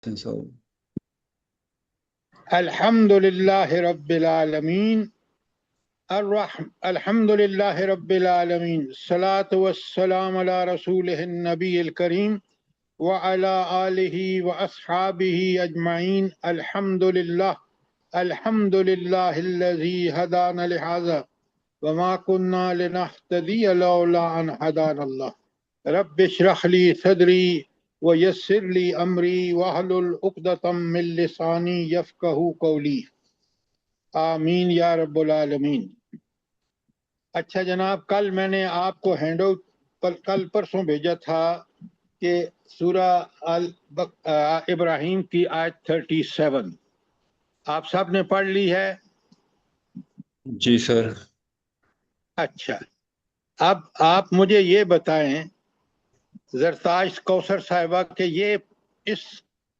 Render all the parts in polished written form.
So, الحمد لله رب العالمين الحمد لله رب العالمين الصلاة والسلام على رسوله النبي الكريم وعلى آله وأصحابه أجمعين. الحمد لله الذي هدانا لهذا وما كنا لنهتدي لولا أن هدانا الله. رب اشرح لي صدري ويسر لي أمري واحلل عقدة من لساني يفقهوا قولي. آمین یا رب العالمین. اچھا جناب، کل میں نے آپ کو ہینڈ آؤٹ کل پرسوں بھیجا تھا کہ سورہ ابراہیم کی آیت 37 آپ سب نے پڑھ لی ہے؟ جی سر. اچھا، اب آپ مجھے یہ بتائیں زرتاج کوثر صاحبہ کہ یہ اس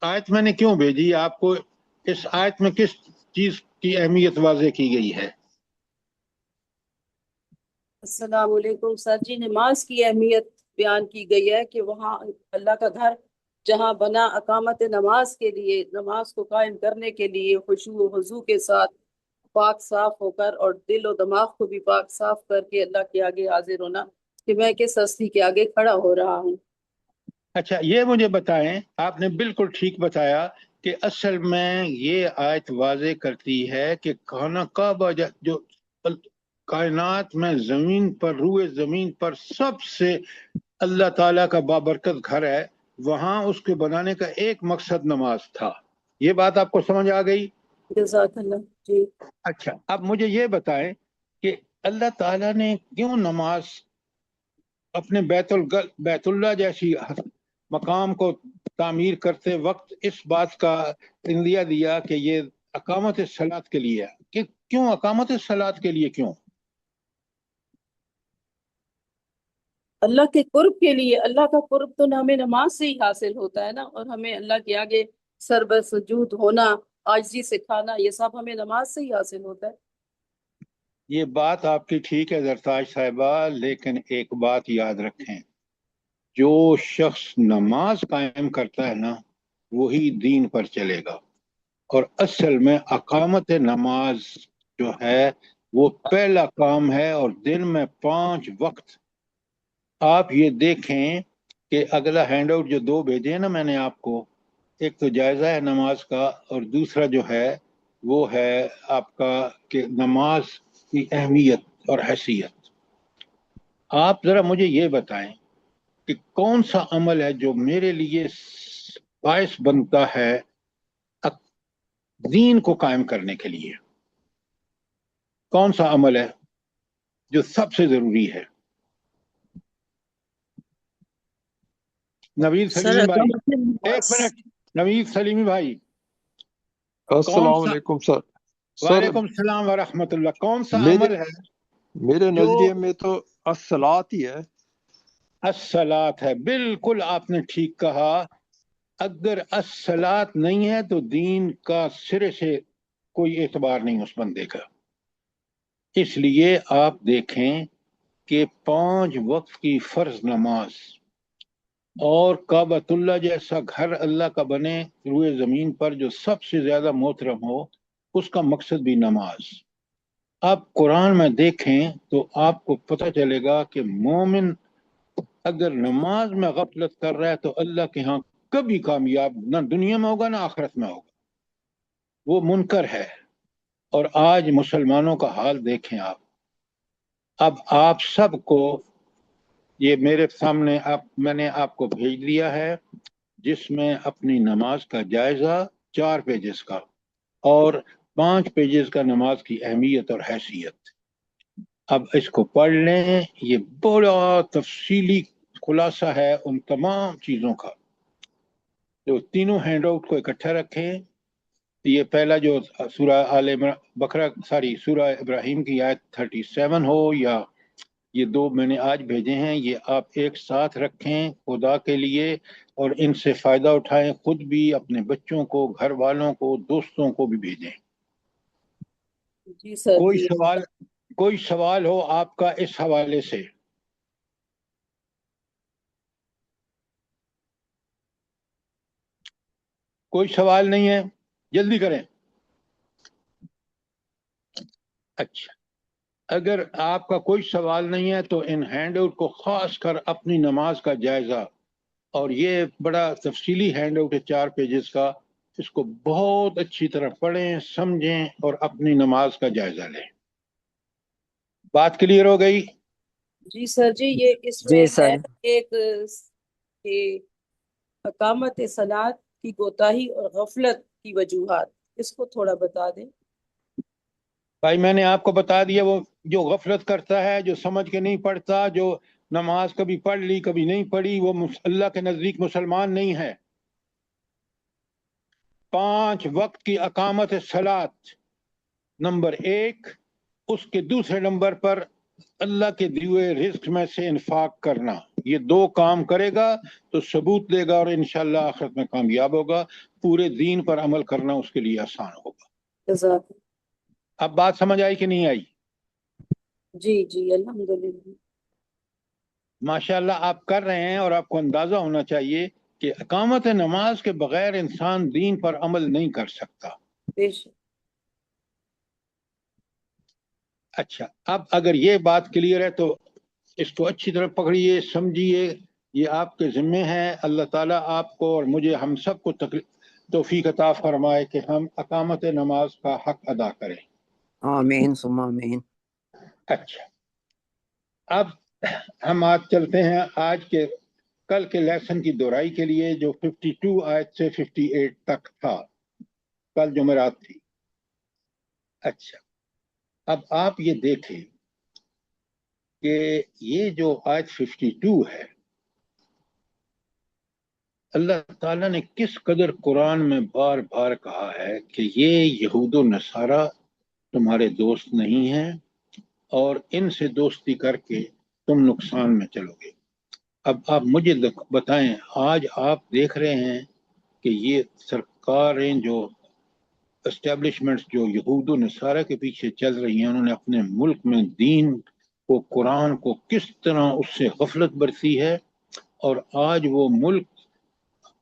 آیت میں نے کیوں بھیجی آپ کو؟ اس آیت میں کس چیز کی اہمیت واضح کی گئی ہے؟ السلام علیکم سر جی. نماز کی اہمیت بیان کی گئی ہے کہ وہاں اللہ کا گھر جہاں بنا اقامت نماز کے لیے، نماز کو قائم کرنے کے لیے خشوع و خضوع کے ساتھ پاک صاف ہو کر اور دل و دماغ کو بھی پاک صاف کر کے اللہ کے آگے حاضر ہونا کہ میں کس ہستی کے آگے کھڑا ہو رہا ہوں. اچھا، یہ مجھے بتائیں، آپ نے بالکل ٹھیک بتایا کہ اصل میں یہ آیت واضح کرتی ہے کہ خانہ کعبہ جو کائنات میں زمین پر، روئے زمین پر سب سے اللہ تعالیٰ کا بابرکت گھر ہے، وہاں اس کے بنانے کا ایک مقصد نماز تھا. یہ بات آپ کو سمجھ آ گئی؟ جزاک اللہ. جی اچھا، اب مجھے یہ بتائیں کہ اللہ تعالیٰ نے کیوں نماز اپنے بیت اللہ جیسی مقام کو تعمیر کرتے وقت اس بات کا اندیا دیا کہ یہ اقامت الصلاۃ کے لیے ہے؟ کہ کیوں اقامت الصلاۃ کے لیے کیوں؟ اللہ کے قرب کے لیے. اللہ کا قرب تو ہمیں نماز سے ہی حاصل ہوتا ہے نا، اور ہمیں اللہ کے آگے سر سجود ہونا، عاجزی سے کھانا، یہ سب ہمیں نماز سے ہی حاصل ہوتا ہے. یہ بات آپ کی ٹھیک ہے زرتاج صاحبہ، لیکن ایک بات یاد رکھیں، جو شخص نماز قائم کرتا ہے نا وہی دین پر چلے گا. اور اصل میں اقامت نماز جو ہے وہ پہلا کام ہے، اور دن میں 5 وقت. آپ یہ دیکھیں کہ اگلا ہینڈ آؤٹ جو 2 بھیجے ہیں نا میں نے آپ کو، ایک تو جائزہ ہے نماز کا، اور دوسرا جو ہے وہ ہے آپ کا کہ نماز کی اہمیت اور حیثیت. آپ ذرا مجھے یہ بتائیں کہ کون سا عمل ہے جو میرے لیے باعث بنتا ہے دین کو قائم کرنے کے لیے؟ کون سا عمل ہے جو سب سے ضروری ہے؟ نوید سلیمی بھائی، ایک منٹ. نوید سلیمی بھائی، کون السلام سا؟ علیکم سر. وعلیکم السلام ورحمۃ اللہ. کون سا میرے عمل ہے میرے جو نظریے میں تو الصلاۃ ہی ہے. الصلاۃ ہے؟ بالکل آپ نے ٹھیک کہا. اگر الصلاۃ نہیں ہے تو دین کا سرے سے کوئی اعتبار نہیں اس بندے کا. اس لیے آپ دیکھیں کہ 5 وقت کی فرض نماز اور کعبۃ اللہ جیسا گھر اللہ کا بنے روئے زمین پر جو سب سے زیادہ محترم ہو، اس کا مقصد بھی نماز. آپ قرآن میں دیکھیں تو آپ کو پتہ چلے گا کہ مومن اگر نماز میں غفلت کر رہا ہے تو اللہ کے ہاں کبھی کامیاب نہ دنیا میں ہوگا نہ آخرت میں ہوگا، وہ منکر ہے. اور آج مسلمانوں کا حال دیکھیں آپ. اب آپ سب کو یہ میرے سامنے میں نے آپ کو بھیج دیا ہے، جس میں اپنی نماز کا جائزہ 4 پیجز کا اور 5 پیجز کا نماز کی اہمیت اور حیثیت. اب اس کو پڑھ لیں، یہ بڑا تفصیلی خلاصہ ہے ان تمام چیزوں کا. جو تینوں ہینڈ آؤٹ کو اکٹھا رکھیں. یہ پہلا جو سورہ سورہ ابراہیم کی آیت 37 ہو، یا یہ 2 میں نے آج بھیجے ہیں، یہ آپ ایک ساتھ رکھیں خدا کے لیے، اور ان سے فائدہ اٹھائیں، خود بھی، اپنے بچوں کو، گھر والوں کو، دوستوں کو بھی بھیجیں. جی سر جی. کوئی سوال ہو آپ کا اس حوالے سے؟ कोई सवाल नहीं है, जल्दी करें। अच्छा, अगर आपका कोई सवाल नहीं है तो इन हैंडआउट को खास कर अपनी नमाज का जायजा, और ये बड़ा तफसीली हैंडआउट है 4 पेजेस का, इसको बहुत अच्छी तरह पढ़ें, समझें और अपनी नमाज का जायजा लें। बात क्लियर हो गई? जी सर जी, ये जी इसमें है सर। एक कि अकामत सलात की कोताही और गफलत की वजूहात, इसको थोड़ा बता दें। भाई मैंने आपको बता दिया, वो जो गफलत करता है, जो समझ के नहीं पढ़ता, जो नमाज कभी पढ़ ली कभी नहीं पढ़ी, वो अल्लाह के नजदीक मुसलमान नहीं है। 5 वक्त की अकामत सलात नंबर 1, उसके दूसरे नंबर पर अल्लाह के दिए रिस्क में से इन्फाक करना। ये 2 काम करेगा तो सबूत देगा और इंशाअल्लाह आखिरत में कामयाब होगा। पूरे दीन पर अमल करना उसके लिए आसान होगा। जज़ाक। अब बात समझ आई कि नहीं आई? जी जी अल्हम्दुलिल्लाह। माशाल्लाह आप कर रहे हैं, और आपको अंदाजा होना चाहिए कि अकामत नमाज के बगैर इंसान दीन पर अमल नहीं कर सकता। बेशक। अच्छा, अब अगर ये बात क्लियर है तो इसको अच्छी तरह पकड़िए, समझिए। ये आपके जिम्मे है। अल्लाह ताला आपको और मुझे, हम सबको तौफीक अता फरमाए कि हम अकामत नमाज का हक अदा करें। आमीन सुम्मा आमीन। अच्छा, अब हम आज चलते हैं आज के कल के लेसन की दोहराई के लिए, जो 52 आयत से 58 तक था। कल जुमेरात थी। अच्छा, अब आप ये देखें कि ये जो आयत 52 है, अल्लाह ताला ने किस कदर कुरान में बार बार कहा है कि ये यहूद व नसारा तुम्हारे दोस्त नहीं हैं और इनसे दोस्ती करके तुम नुकसान में चलोगे। अब आप मुझे बताएं, आज आप देख रहे हैं कि ये सरकारें, जो एस्टेब्लिशमेंट्स जो यहूद व नसारा के पीछे चल रही हैं, उन्होंने अपने मुल्क में दीन को, कुरान को किस तरह उससे गफलत बरती है। और आज वो मुल्क,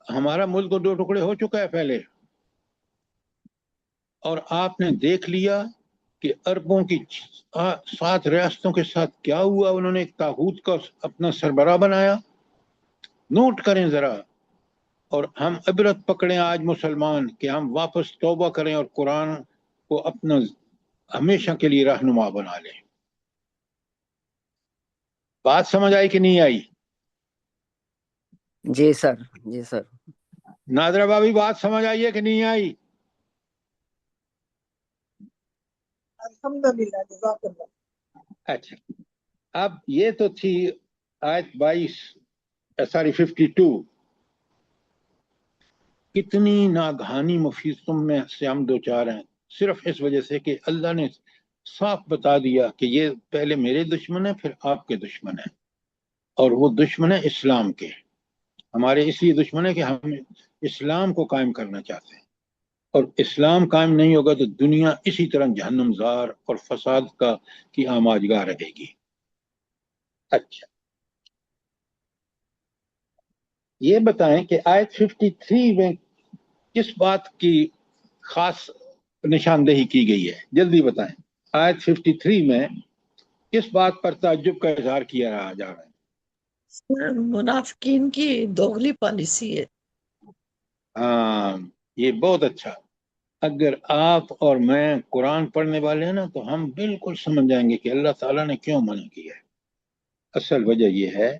हमारा मुल्क तो 2 टुकड़े हो चुका है पहले, और आपने देख लिया कि अरबों की 7 रियासतों के साथ क्या हुआ। उन्होंने एक तागूत का अपना सरबराह बनाया। नोट करें जरा, और हम इबरत पकड़ें आज मुसलमान कि हम वापस तौबा करें और कुरान को अपना हमेशा के लिए रहनुमा बना लें। बात समझ आई कि नहीं आई? जी सर। जी सर। नादरा भाभी, बात समझ आई है कि नहीं आई? अल्हम्दुलिल्लाह, जज़ाकल्लाह। अच्छा, अब ये तो थी आयत 22, सॉरी 52। कितनी नागहानी मुफीसतों में से हम 2-4 हैं, सिर्फ इस वजह से कि अल्लाह ने साफ बता दिया कि ये पहले मेरे दुश्मन है, फिर आपके दुश्मन है, और वो दुश्मन है इस्लाम के। हमारे इसलिए दुश्मन है कि हम इस्लाम को कायम करना चाहते हैं, और इस्लाम कायम नहीं होगा तो दुनिया इसी तरह जहन्नमजार और फसाद का की आमाजगाह रहेगी। अच्छा, ये बताएं कि आयत 53 में किस बात की खास निशानदेही की गई है? जल्दी बताएं, आयत 53 में किस बात पर ताज्जुब का इजहार किया जा रहा है? मुनाफिकीन की दोगली पॉलिसी है। हाँ, ये बहुत अच्छा। अगर आप और मैं कुरान पढ़ने वाले हैं ना, तो हम बिल्कुल समझ जाएंगे कि अल्लाह ताला ने क्यों मना किया है। असल वजह यह है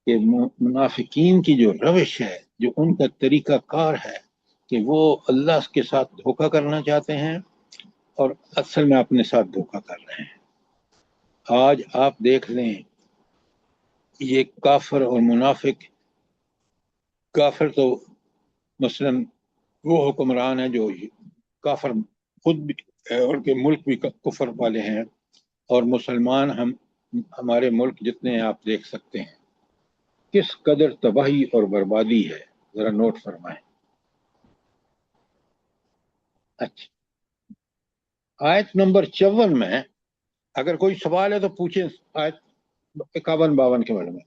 कि मुनाफिकीन की जो रविश है, जो उनका तरीका कार है, कि वो अल्लाह के साथ धोखा करना चाहते हैं और असल में अपने साथ धोखा कर रहे हैं। आज आप देख लें, ये काफिर और मुनाफिक, काफिर तो मसलन वो हुक्मरान है जो काफिर खुद भी है और के मुल्क भी कुफर वाले हैं, और मुसलमान हमारे मुल्क जितने हैं आप देख सकते हैं किस कदर तबाही और बर्बादी है। जरा नोट फरमाएं। अच्छा, आयत नंबर 54 में अगर कोई सवाल है तो पूछें। आयत 51-52 के बारे में,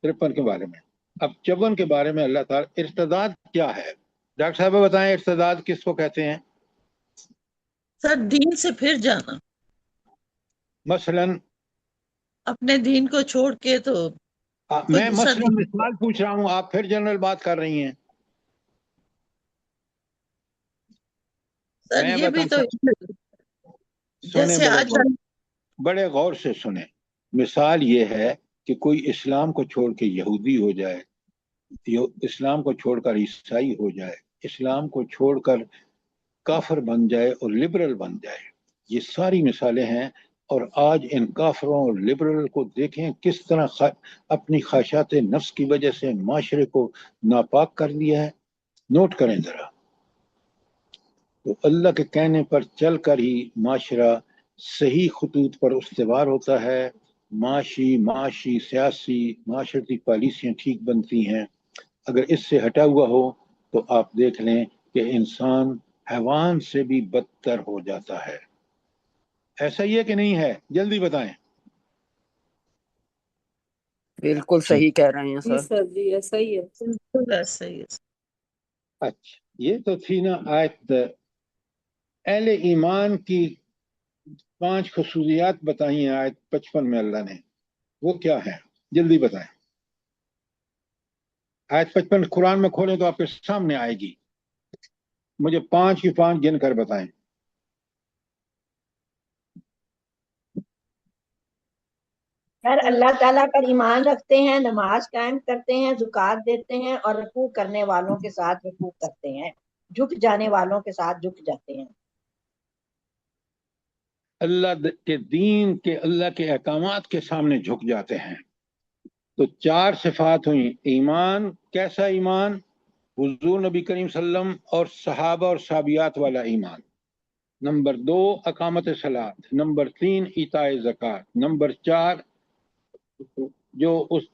53 के बारे में। अब 54 के बारे में अल्लाह ताला, इर्तदाद क्या है? डॉक्टर साहब बताएं इर्तिदाद किसको कहते हैं? सर दीन से फिर जाना, मसलन अपने दीन को छोड़ के तो कोई मैं दूसरा मसलन दीन। मिसाल पूछ रहा हूँ, आप फिर जनरल बात कर रही हैं। सर मैं ये भी तो बताता, सुने जैसे आज बड़े गौर से सुने। मिसाल ये है कि कोई इस्लाम को छोड़ के यहूदी हो जाए, इस्लाम को छोड़कर ईसाई हो जाए, इस्लाम को छोड़कर काफिर बन जाए और लिबरल बन जाए, ये सारी मिसालें हैं। और आज इन काफिरों और लिबरल को देखें किस तरह अपनी ख्वाहिशात नफ्स की वजह से माशरे को नापाक कर दिया है। नोट करें जरा। तो अल्लाह के कहने पर चल कर ही माशरा सही खतूत पर उस्तवार होता है, माशी सियासी माशरती पॉलिसियाँ ठीक बनती हैं। अगर इससे हटा हुआ हो तो आप देख लें कि इंसान हैवान से भी बदतर हो जाता है। ऐसा ही है कि नहीं है? जल्दी बताएं। बिल्कुल सही कह रहे हैं जी सर। सर जी, ऐसा ही है। बिल्कुल ऐसा ही है। अच्छा, ये तो थी ना आयत अहले ईमान की 5 खसूसियात बताई हैं आयत 55 में अल्लाह ने, वो क्या है? जल्दी बताएं। आयत 55 कुरान में खोलें तो आपके सामने आएगी। मुझे 5 की 5 गिन कर बताएं। हर अल्लाह ताला पर ईमान रखते हैं, नमाज कायम करते हैं, ज़कात देते हैं और रुकू करने वालों के साथ रुकू करते हैं, झुक जाने वालों के साथ झुक जाते हैं। अल्लाह के दीन के, अल्लाह के अहकामात के सामने झुक जाते हैं। तो 4 सिफात हुई। ईमान, कैसा ईमान? हुजूर नबी करीम सल्लम और सहाबा और साबियात वाला ईमान। नंबर 2 अकामत सलात। नंबर 3 इताए ज़कात। नंबर 4 जो उस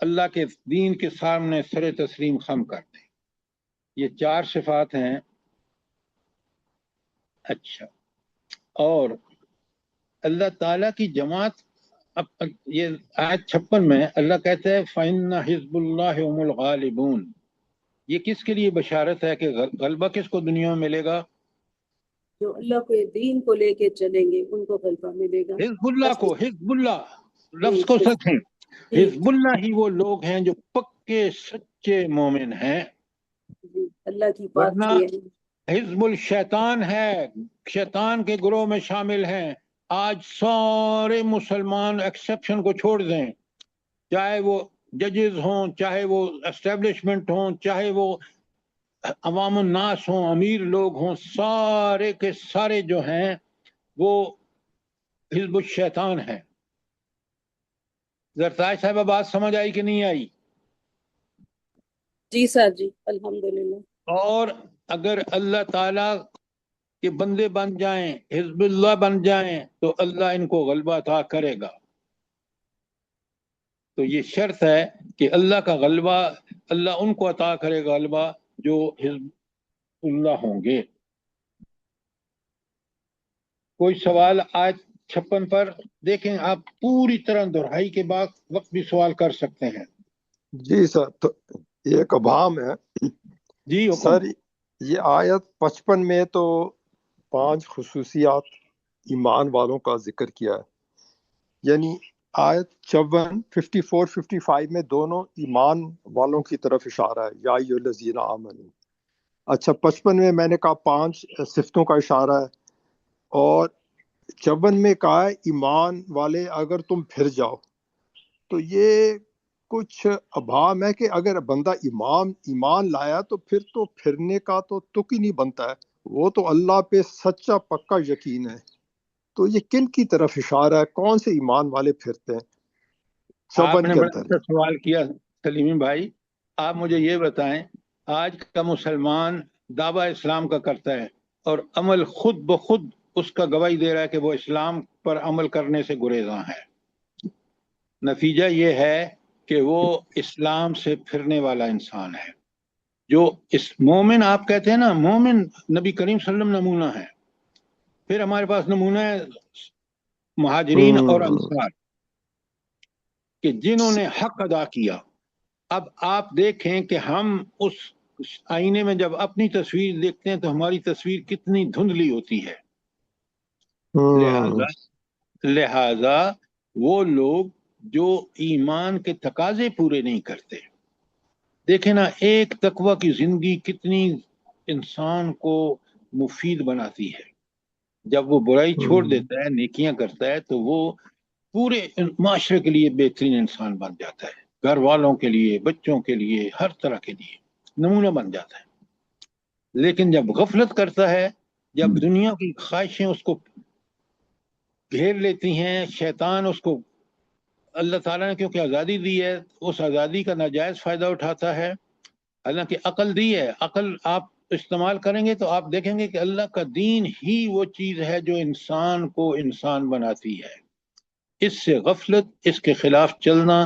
अल्लाह के दीन के सामने सरे तस्लीम खम करते। ये 4 सिफात हैं। अच्छा, और अल्लाह ताला की जमात, अब ये आयत 56 में अल्लाह कहते हैं फ़इन्ना हिज़्बुल्लाहि हुमुल गालिबून। ये किसके लिए बशारत है कि गलबा किसको दुनिया में मिलेगा? जो अल्लाह के दीन को लेके चलेंगे उनको गलबा मिलेगा। हिजबुल्लाह को, हिजबुल्लाह लफ्ज को जी समझें। जी हिजबुल्लाह ही वो लोग हैं जो पक्के सच्चे मोमिन हैं, जी, अल्लाह की बात वरना ये है। हिजबुल शैतान है, शैतान के ग्रोह में शामिल हैं। आज सारे मुसलमान एक्सेप्शन को छोड़ दें, चाहे वो जजेस हों, चाहे वो एस्टेब्लिशमेंट हों, चाहे वो अवाम नास हों, अमीर लोग हों, सारे के सारे जो हैं वो हिजबुल शैतान है। जरताज साहब बात समझ आई कि नहीं आई? जी सर जी, अल्हम्दुलिल्लाह। और अगर अल्लाह ताला के बंदे बन जाएं, हिजबुल्लाह बन जाएं, तो अल्लाह इनको गलबा अता करेगा। तो ये शर्त है कि अल्लाह का गलबा, अल्लाह उनको अता करेगा गलबा जो हिजबुल्लाह होंगे। कोई सवाल आज 56 पर? देखें, आप पूरी तरह दोहराई के बाद वक्त भी सवाल कर सकते हैं। जी सर, तो ये एक अभाम है जी हुक्म। सर। ये आयत 55 में तो 5 खुसूसियात ईमान वालों का जिक्र किया है, यानी आयत 54, 55 में दोनों ईमान वालों की तरफ इशारा है, या अय्युहल्लज़ीना आमनू। अच्छा, 55 में मैंने कहा 5 सिफतों का इशारा है, और 54 में कहा है ईमान वाले अगर तुम फिर जाओ। तो ये कुछ अभाम है कि अगर बंदा ईमान लाया तो फिर तो फिरने का तो तुक ही नहीं बनता है, वो तो अल्लाह पे सच्चा पक्का यकीन है। तो ये किन की तरफ इशारा है, कौन से ईमान वाले फिरते हैं 54 आपने के बड़ा अंदर? अच्छा सवाल किया सलीमी भाई। आप मुझे ये बताएं, आज का मुसलमान दावा इस्लाम का करता है और अमल खुद ब खुद उसका गवाही दे रहा है कि वो इस्लाम पर अमल करने से गुरेज़ां है। नतीजा ये है कि वो इस्लाम से फिरने वाला इंसान है। जो इस मोमिन आप कहते हैं ना, मोमिन नबी करीम सल्लल्लाहु अलैहि वसल्लम नमूना है। फिर हमारे पास नमूना है मुहाजिरीन और अंसार कि जिन्होंने हक अदा किया। अब आप देखें कि हम उस آئینے میں جب اپنی تصویر دیکھتے ہیں تو ہماری تصویر کتنی دھندلی ہوتی ہے. لہذا وہ لوگ جو ایمان کے تقاضے پورے نہیں کرتے. دیکھیں نا، ایک تقوی کی زندگی کتنی انسان کو مفید بناتی ہے. جب وہ برائی چھوڑ دیتا ہے، نیکیاں کرتا ہے، تو وہ پورے معاشرے کے لیے بہترین انسان بن جاتا ہے، گھر والوں کے لیے، بچوں کے لیے، ہر طرح کے لیے نمونہ بن جاتا ہے. لیکن جب غفلت کرتا ہے، جب دنیا کی خواہشیں اس کو گھیر لیتی ہیں، شیطان اس کو، اللہ تعالیٰ نے کیونکہ آزادی دی ہے، اس آزادی کا ناجائز فائدہ اٹھاتا ہے. حالانکہ عقل دی ہے، عقل آپ استعمال کریں گے تو آپ دیکھیں گے کہ اللہ کا دین ہی وہ چیز ہے جو انسان کو انسان بناتی ہے. اس سے غفلت، اس کے خلاف چلنا،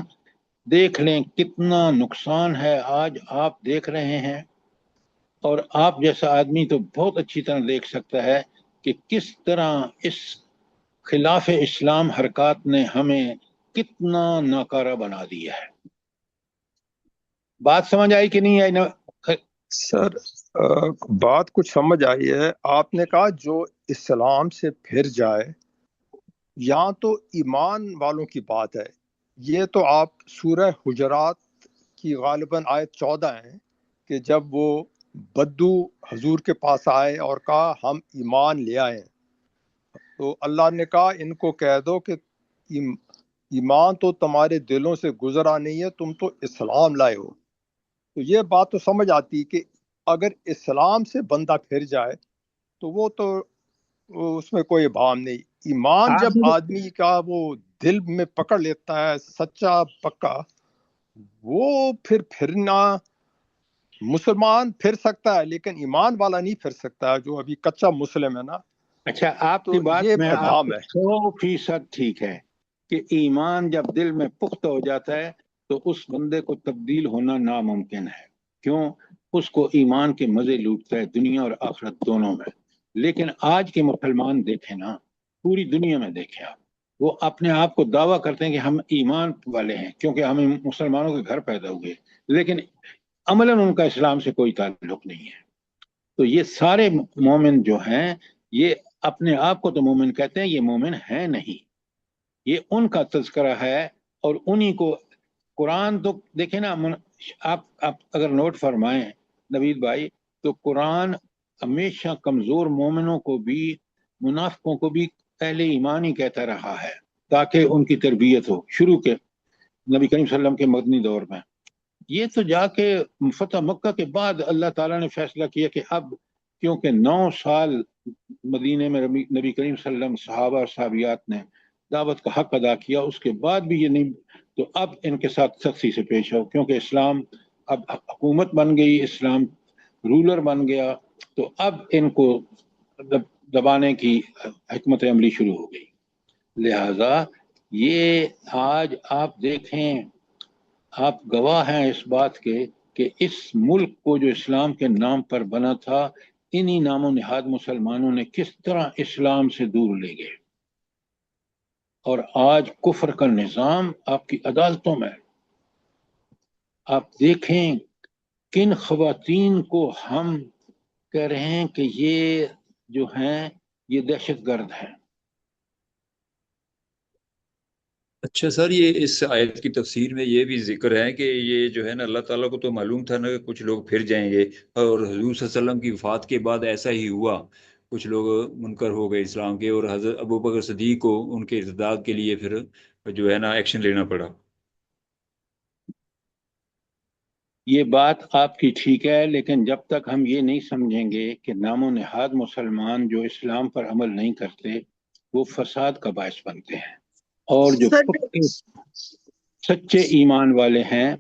دیکھ لیں کتنا نقصان ہے. آج آپ دیکھ رہے ہیں، اور آپ جیسا آدمی تو بہت اچھی طرح دیکھ سکتا ہے کہ کس طرح اس خلاف اسلام حرکات نے ہمیں کتنا ناکارہ بنا دیا ہے. بات سمجھ آئی کہ نہیں آئی؟ سر بات کچھ سمجھ آئی ہے. آپ نے کہا جو اسلام سے پھر جائے، یہاں تو ایمان والوں کی بات ہے. یہ تو آپ سورہ حجرات کی غالباً آیت 14 ہیں کہ جب وہ بدو حضور کے پاس آئے اور کہا ہم ایمان لے آئے، تو اللہ نے کہا ان کو کہہ دو کہ ایمان تو تمہارے دلوں سے گزرا نہیں ہے، تم تو اسلام لائے ہو. تو یہ بات تو سمجھ آتی کہ اگر اسلام سے بندہ پھر جائے تو وہ تو اس میں کوئی ابہام نہیں. ایمان جب آدمی کا وہ دل میں پکڑ لیتا ہے سچا پکا، وہ پھرنا، مسلمان پھر سکتا ہے لیکن ایمان والا نہیں پھر سکتا جو ابھی کچا مسلم ہے نا. اچھا، آپ کی بات میں آپ 100% ٹھیک ہے کہ ایمان جب دل میں پختہ ہو جاتا ہے تو اس بندے کو تبدیل ہونا ناممکن ہے. کیوں؟ اس کو ایمان کے مزے لوٹتا ہے دنیا اور آخرت دونوں میں. لیکن آج کے مسلمان دیکھیں نا، پوری دنیا میں دیکھیں آپ، وہ اپنے آپ کو دعویٰ کرتے ہیں کہ ہم ایمان والے ہیں کیونکہ ہم مسلمانوں کے گھر پیدا ہوئے، لیکن عملاً ان کا اسلام سے کوئی تعلق نہیں ہے. تو یہ سارے مومن جو ہیں، یہ اپنے آپ کو تو مومن کہتے ہیں، یہ مومن ہیں نہیں. یہ ان کا تذکرہ ہے، اور انہی کو قرآن تو دیکھیں نا. آپ اگر نوٹ فرمائیں نوید بھائی، تو قرآن ہمیشہ کمزور مومنوں کو بھی، منافقوں کو بھی اہل ایمان ہی کہتا رہا ہے تاکہ ان کی تربیت ہو. شروع کے نبی کریم صلی اللہ علیہ وسلم کے مدنی دور میں، یہ تو جا کے فتح مکہ کے بعد اللہ تعالیٰ نے فیصلہ کیا کہ اب کیونکہ 9 سال مدینے میں نبی کریم صلی اللہ علیہ وسلم، صحابہ اور صحابیات نے دعوت کا حق ادا کیا، اس کے بعد بھی یہ نہیں، تو اب ان کے ساتھ سختی سے پیش ہو کیونکہ اسلام اب حکومت بن گئی، اسلام رولر بن گیا، تو اب ان کو دبانے کی حکمت عملی شروع ہو گئی. لہذا یہ آج آپ دیکھیں، آپ گواہ ہیں اس بات کے کہ اس ملک کو جو اسلام کے نام پر بنا تھا، انہی نام و نہاد مسلمانوں نے کس طرح اسلام سے دور لے گئے. اور آج کفر کا نظام آپ کی عدالتوں میں، آپ دیکھیں کن خواتین کو ہم کہہ رہے ہیں کہ یہ جو ہیں یہ دہشت گرد ہیں. اچھا سر، یہ اس آیت کی تفسیر میں یہ بھی ذکر ہے کہ یہ جو ہے نا، اللہ تعالیٰ کو تو معلوم تھا نا کہ کچھ لوگ پھر جائیں گے، اور حضور صلی اللہ علیہ وسلم کی وفات کے بعد ایسا ہی ہوا. کچھ لوگ منکر ہو گئے اسلام کے، اور حضرت ابوبکر صدیق کو ان کے ارتداد کے لیے پھر جو ہے نا ایکشن لینا پڑا. یہ بات آپ کی ٹھیک ہے، لیکن جب تک ہم یہ نہیں سمجھیں گے کہ نام و نہاد مسلمان جو اسلام پر عمل نہیں کرتے وہ فساد کا باعث بنتے ہیں، اور جو سچے ایمان والے ہیں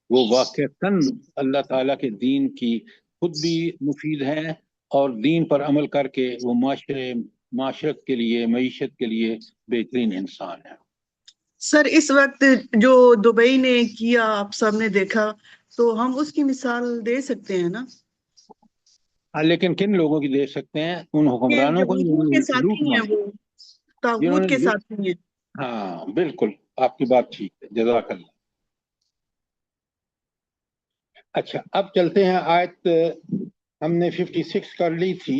وہ واقعتاً اللہ تعالیٰ کے دین کی خود بھی مفید ہیں، اور دین پر عمل کر کے وہ معاشرت کے لیے، معیشت کے لیے بہترین انسان ہیں. سر اس وقت جو دبئی نے کیا آپ سب نے دیکھا، تو ہم اس کی مثال دے سکتے ہیں نا؟ لیکن کن لوگوں کی دے سکتے ہیں؟ ان حکمرانوں کو حضور کے ساتھی ہیں، وہ جنہوں طاغوت کے نے ساتھی ہیں. ہاں بالکل، آپ کی بات ٹھیک ہے، جزاک اللہ. अच्छा, अब चलते हैं आयत, हमने 56 कर ली थी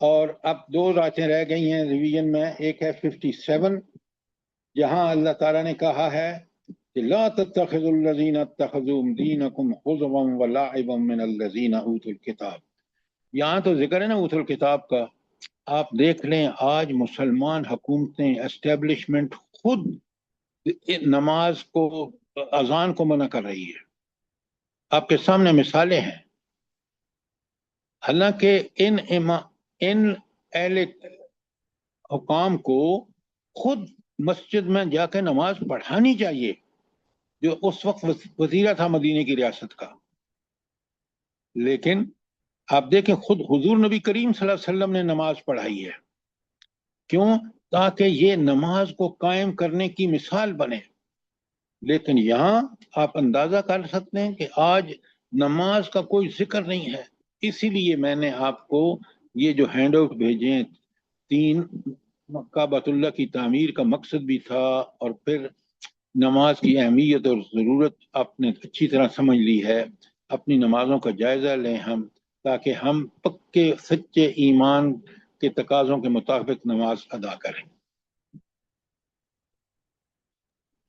और अब दो आयतें रह गई हैं रिवीजन में। एक है 57, जहां अल्लाह ताला ने कहा है कि ला तत्तखिज़ुल लज़ीना इत्तखज़ू दीनकुम हुज़वन व लाइबन मिनल लज़ीना ऊतुल किताब। यहाँ तो जिक्र है ना ऊतुल किताब का। आप देख लें, आज मुसलमान हुकूमतें, एस्टेब्लिशमेंट खुद नमाज को, अजान को मना कर रही है। आपके सामने मिसालें हैं। हालांकि इन अहले हुकाम को खुद मस्जिद में जाकर नमाज पढ़ानी चाहिए, जो उस वक्त वजीरा था मदीने की रियासत का। लेकिन आप देखें, खुद हुजूर नबी करीम सल्लल्लाहु अलैहि वसल्लम ने नमाज पढ़ाई है। क्यों? ताकि ये नमाज को कायम करने की मिसाल बने। लेकिन यहाँ आप अंदाजा कर सकते हैं कि आज नमाज का कोई जिक्र नहीं है। इसीलिए मैंने आपको ये जो हैंड आउट भेजे, 3 काबतुल्लाह की तामीर का मकसद भी था, और फिर नमाज की अहमियत और ज़रूरत आपने अच्छी तरह समझ ली है। अपनी नमाजों का जायज़ा लें हम, ताकि हम पक्के सच्चे ईमान के तकाज़ों के मुताबिक नमाज अदा करें।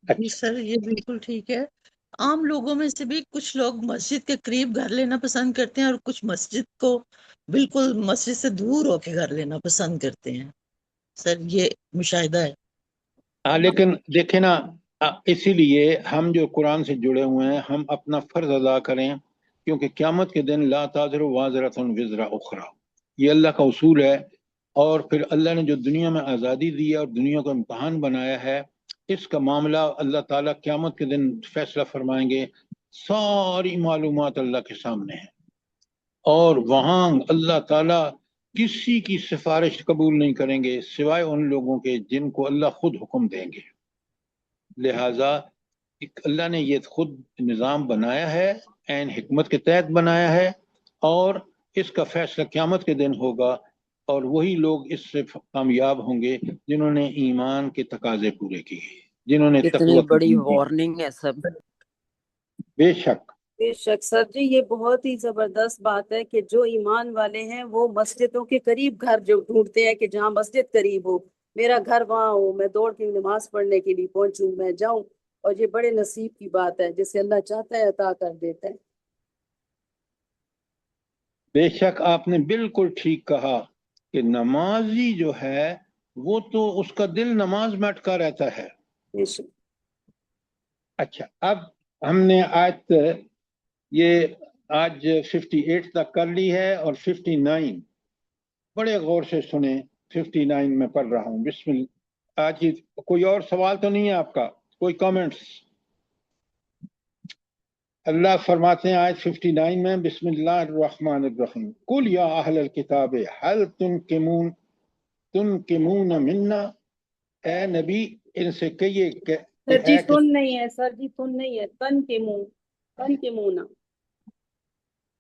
जी सर, ये बिल्कुल ठीक है। आम लोगों में से भी कुछ लोग मस्जिद के करीब घर लेना पसंद करते हैं और कुछ मस्जिद को बिल्कुल मस्जिद से दूर होके घर लेना पसंद करते हैं। सर, ये मुशाहिदा है। हाँ, लेकिन देखे ना, इसीलिए हम जो कुरान से जुड़े हुए हैं, हम अपना फर्ज अदा करें, क्योंकि क़यामत के दिन ला ताज़िरु वाज़िरतुन विज़रा उख़रा, ये अल्लाह का उसूल है। और फिर अल्लाह ने जो दुनिया में आज़ादी दी है और दुनिया को इम्तहान बनाया है, इसका मामला अल्लाह ताला क़यामत के दिन फैसला फरमाएंगे। सारी मालूमात अल्लाह के सामने है, और वहाँ अल्लाह ताला किसी की सिफारिश कबूल नहीं करेंगे सिवाय उन लोगों के जिनको अल्लाह खुद हुक्म देंगे। लिहाजा अल्लाह ने ये खुद निज़ाम बनाया है, ऐन हिकमत के तहत बनाया है, और इसका फैसला क़यामत के दिन होगा, और वही लोग इससे कामयाब होंगे जिन्होंने ईमान के तकाजे पूरे किए, जिन्होंने कितनी बड़ी वार्निंग है सब। बेशक बेशक सर जी, ये बहुत ही जबरदस्त बात है कि जो ईमान वाले हैं वो मस्जिदों के करीब घर जो ढूंढते हैं कि जहाँ मस्जिद करीब हो, मेरा घर वहाँ हो, मैं दौड़ के नमाज पढ़ने के लिए पहुंचूं, मैं जाऊं। और ये बड़े नसीब की बात है, जिसे अल्लाह चाहता है अता कर देता है। बेशक आपने बिल्कुल ठीक कहा कि नमाजी जो है वो तो उसका दिल नमाज में अटका रहता है। बेशक। अच्छा, अब हमने आयत ये आज 58 तक कर ली है, और 59 बड़े गौर से सुने। 59 में पढ़ रहा हूँ। बिस्मिल्लाह। आज कोई और सवाल तो नहीं है आपका? कोई कमेंट्स? अल्लाह फरमाते हैं आयत 59 में, बिस्मिल्लाहिर्रहमानिर्रहीम, कुल या अहलल किताब हल तुनकिमून मिन्ना, ए नबी इनसे कहिए कि सर जी तुन नहीं है, सर जी तुन नहीं है, तन के मुंह ना।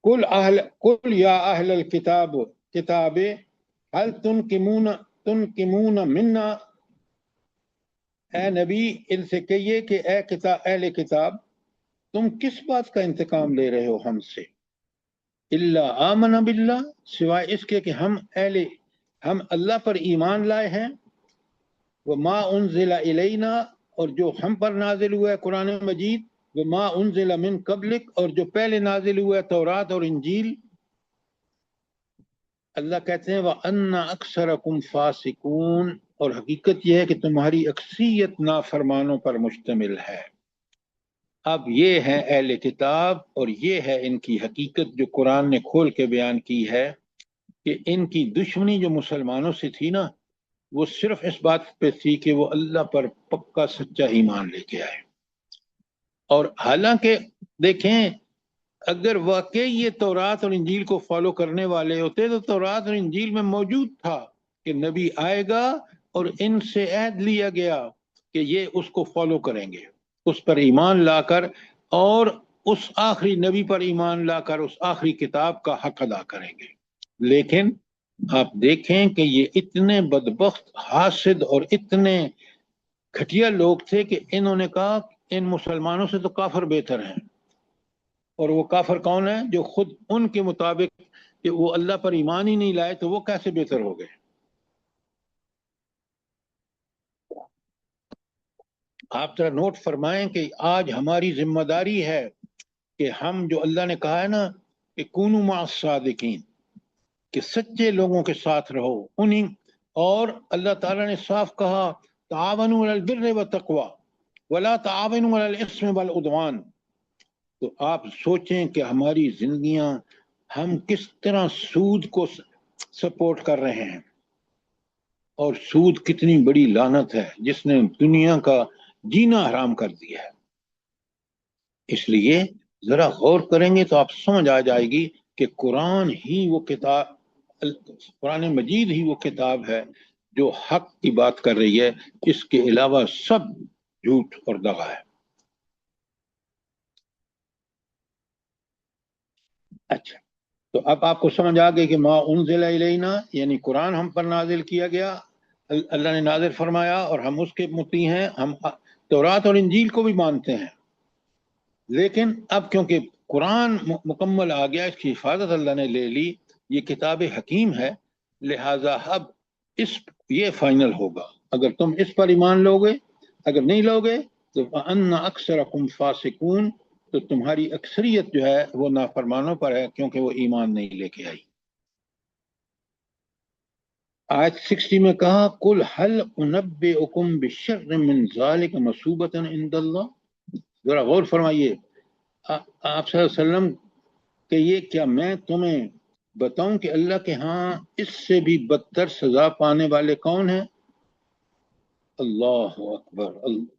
कुल या अहलल किताब हल तुनकिमून मिन्ना, ए नबी इनसे कहिए कि ए अहले किताब, तुम किस बात का इंतकाम ले रहे हो हमसे? इल्ला आमना बिल्लाह, सिवाय इसके कि हम अल्लाह पर ईमान लाए हैं, व मा उनजिला इलैना, और जो हम पर नाजिल हुआ है कुरान मजीद, व मा उनजिला मिन कबलिक, और जो पहले नाजिल हुआ है तौरात और इंजील। अल्लाह कहते हैं व अन्ना अक्सरकुम फासिकून, और हकीकत यह है कि तुम्हारी अक्सरियत नाफरमानों पर मुश्तमिल है। अब ये है अहले किताब, और ये है इनकी हकीकत जो कुरान ने खोल के बयान की है कि इनकी दुश्मनी जो मुसलमानों से थी ना, वो सिर्फ इस बात पे थी कि वो अल्लाह पर पक्का सच्चा ईमान लेके आए। और हालांकि देखें, अगर वाकई ये तौरात और इंजील को फॉलो करने वाले होते तो तौरात और इंजील में मौजूद था कि नबी आएगा और इनसे अहद लिया गया कि ये उसको फॉलो करेंगे, उस पर ईमान लाकर, और उस आखिरी नबी पर ईमान लाकर उस आखिरी किताब का हक अदा करेंगे। लेकिन आप देखें कि ये इतने बदबख्त, हासिद और इतने घटिया लोग थे कि इन्होंने कहा इन मुसलमानों से तो काफिर बेहतर हैं। और वो काफिर कौन है? जो खुद उनके मुताबिक कि वो अल्लाह पर ईमान ही नहीं लाए, तो वो कैसे बेहतर हो गए? आप जरा नोट फरमाएं कि आज हमारी जिम्मेदारी है कि हम, जो अल्लाह ने कहा है ना कि कूनू मअस सादिकीन, कि सच्चे लोगों के साथ रहो उन्हीं, और अल्लाह ताला ने साफ कहा तावनु अलल बिर्रि व तक़वा वला तावनु अलल इस्मि वल उद्वान। तो आप सोचें कि हमारी जिंदगियां, हम किस तरह सूद को सपोर्ट कर रहे हैं, और सूद कितनी बड़ी लानत है जिसने दुनिया का जीना हराम कर दिया है। इसलिए जरा गौर करेंगे तो आप समझ आ जाएगी कि कुरान ही वो किताब, कुरान मजीद ही वो किताब है जो हक की बात कर रही है, इसके अलावा सब झूठ और दगा है। अच्छा, तो अब आपको समझ आ गई कि मा उनज़िला इलैना, यानी कुरान हम पर नाजिल किया गया, अल्लाह ने नाजिल फरमाया और हम उसके मुती हैं। हम तौरात और इंजील को भी मानते हैं, लेकिन अब क्योंकि कुरान मुकम्मल आ गया, इसकी हिफाजत अल्लाह ने ले ली, ये किताब हकीम है, लिहाजा अब ये फाइनल होगा। अगर तुम इस पर ईमान लोगे, अगर नहीं लोगे तो अन्ना अक्सरकुम फासिकून, तो तुम्हारी अक्सरियत जो है वो नाफरमानों पर है, क्योंकि वो ईमान नहीं लेके आई। आयत 60 में कहा कुल हल उनब्बिउकुम बिशर्रिम मिन ज़ालिका मसूबतन इंदल्लाह। जरा गौर फरमाइए आप सल्लल्लाहु अलैहि वसल्लम कि ये क्या मैं तुम्हें बताऊं कि अल्लाह के यहाँ इससे भी बदतर सजा पाने वाले कौन है? अल्लाह अकबर।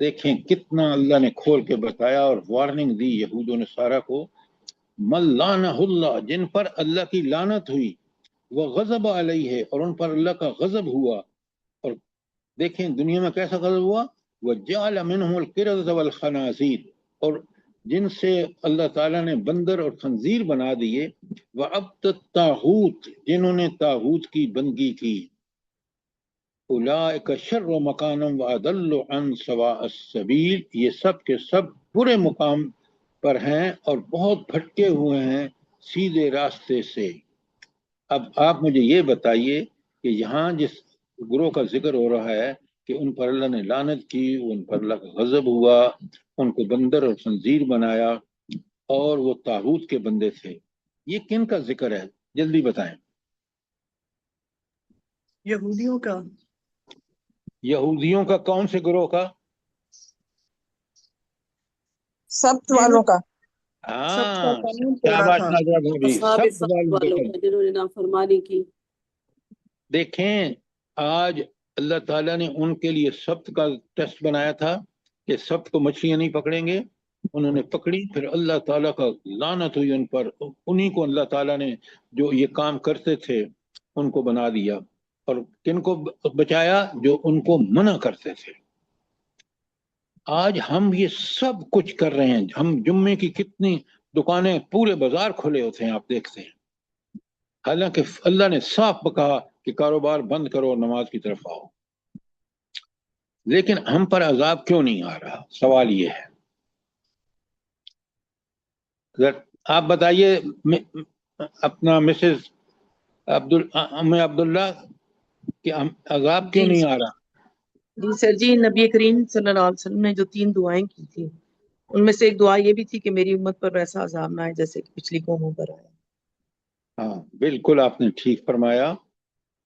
देखें कितना अल्लाह ने खोल के बताया और वार्निंग दी यहूद और नसारा को। मल्लानहुल्लाह, जिन पर अल्लाह की लानत हुई, वह गज़ब अलैहि है, और उन पर अल्लाह का गज़ब हुआ। और देखें दुनिया में कैसा गज़ब हुआ, वजअल मिनहुल क़िरदत वल खनाज़ीर, और जिनसे अल्लाह ताला ने बंदर और खंजीर बना दिए। व अब तागूत, जिन्होंने तागूत की बंदगी की। उलाइका शर्रु मकानम व अदल्लु अन सवाअस सबील, ये सब के सब बुरे मुकाम पर हैं और बहुत भटके हुए हैं सीधे रास्ते से। अब आप मुझे ये बताइए कि यहाँ जिस गुरोह का जिक्र हो रहा है कि उन पर अल्लाह ने लानत की, उन पर अल्लाह का गजब हुआ, उनको बंदर और खंजीर बनाया, और वो तागूत के बंदे थे, ये किन का जिक्र है? जल्दी बताएं। यहूदियों का। यहूदियों का? कौन से गुरोह का? सब्त वालों का। हाँ, कानून क्या तोड़ा बात था। नाज़रा भाभी, अस्हाबे सब सब्त वालों का जिन्होंने नाफरमानी की। देखें आज अल्लाह ताला ने उनके लिए सब्त का टेस्ट बनाया था कि सब्त को मछलियां नहीं पकड़ेंगे, उन्होंने पकड़ी, फिर अल्लाह ताला का लानत हुई उन पर। उन्हीं को अल्लाह ताला ने जो ये काम करते थे उनको बना दिया, और किनको बचाया? जो उनको मना करते थे। आज हम ये सब कुछ कर रहे हैं। हम जुम्मे की कितनी दुकानें, पूरे बाजार खुले होते हैं, आप देखते हैं, हालांकि अल्लाह ने साफ कहा कि कारोबार बंद करो, नमाज की तरफ आओ, लेकिन हम पर अजाब क्यों नहीं आ रहा? सवाल ये है। अगर आप बताइए अपना मिसेस अब्दुल्ला कि अजाब क्यों जी नहीं आ रहा? जी सर जी, नबी करीम सल्लल्लाहु अलैहि वसल्लम ने जो 3 दुआएं की थी, उनमें से एक दुआ ये भी थी कि मेरी उम्मत पर वैसा अजाब ना आए जैसे कि पिछली कौमों पर आया। हाँ बिल्कुल, आपने ठीक फरमाया,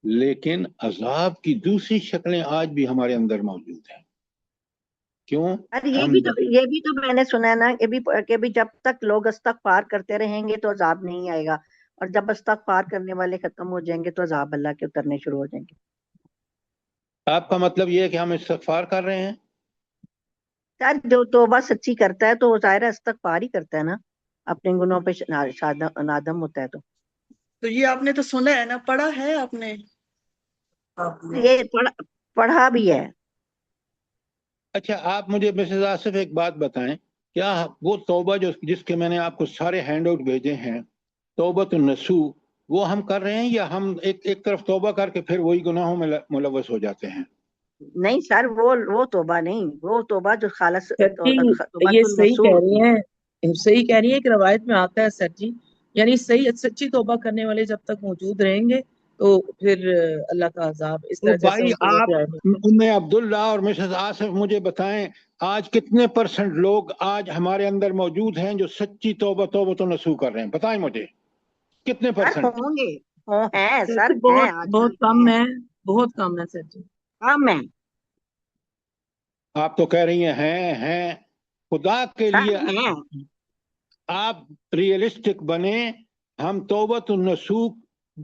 लेकिन अजाब की दूसरी शक्लें आज भी हमारे अंदर मौजूद हैं। क्यों? अरे हम ये भी तो मैंने सुना है ना कि भी जब तक लोग इस्तगफार करते रहेंगे तो अजाब नहीं आएगा, और जब इस्तगफार करने वाले खत्म हो जाएंगे तो अजाब अल्लाह के उतरने शुरू हो जाएंगे। आपका मतलब ये है कि हम इस्तगफार कर रहे हैं? यार जो तौबा सच्ची करता है तो वो ज़ाहिर है इस्तगफार ही करता है ना, अपने गुनों पे नादम होता है। तो ये आपने तो सुना है ना, पढ़ा है आपने? ये पढ़ा भी है। अच्छा, आप मुझे मिसेस आसिफ एक बात बताएं, क्या वो तौबा जिसके मैंने आपको सारे हैंड आउट भेजे हैं, तौबतुन नसूह, वो हम कर रहे हैं, या हम एक तरफ तौबा करके फिर वही गुनाहों में मुलव्वस हो जाते हैं? नहीं सर, वो तौबा नहीं, वो तौबा जो खालस सर जी, ये सही कह रही हैं, صحیح کہہ رہی ہے کہ روایت میں آتا ہے سر جی، یعنی صحیح سچی توبہ کرنے والے جب تک موجود رہیں گے تو پھر اللہ کا عذاب اس تو طرح جیسا بھائی ان لوگوں آپ پہ آئے گا۔ ام عبداللہ اور مسز آصف مجھے بتائیں آج کتنے پرسنٹ لوگ آج ہمارے اندر موجود ہیں جو سچی توبہ نصوح کر رہے ہیں؟ بتائیں مجھے کتنے سر پرسنٹ؟ ہوں گے، ہیں سر سر، جی ہیں بہت آج بہت کل کم ہیں، ہے، بہت کم ہے سر جی۔ کم ہیں آپ تو کہہ رہی ہیں خدا کے سر، لیے ہیں۔ آپ ریئلسٹک بنے. ہم توبۃ النصوح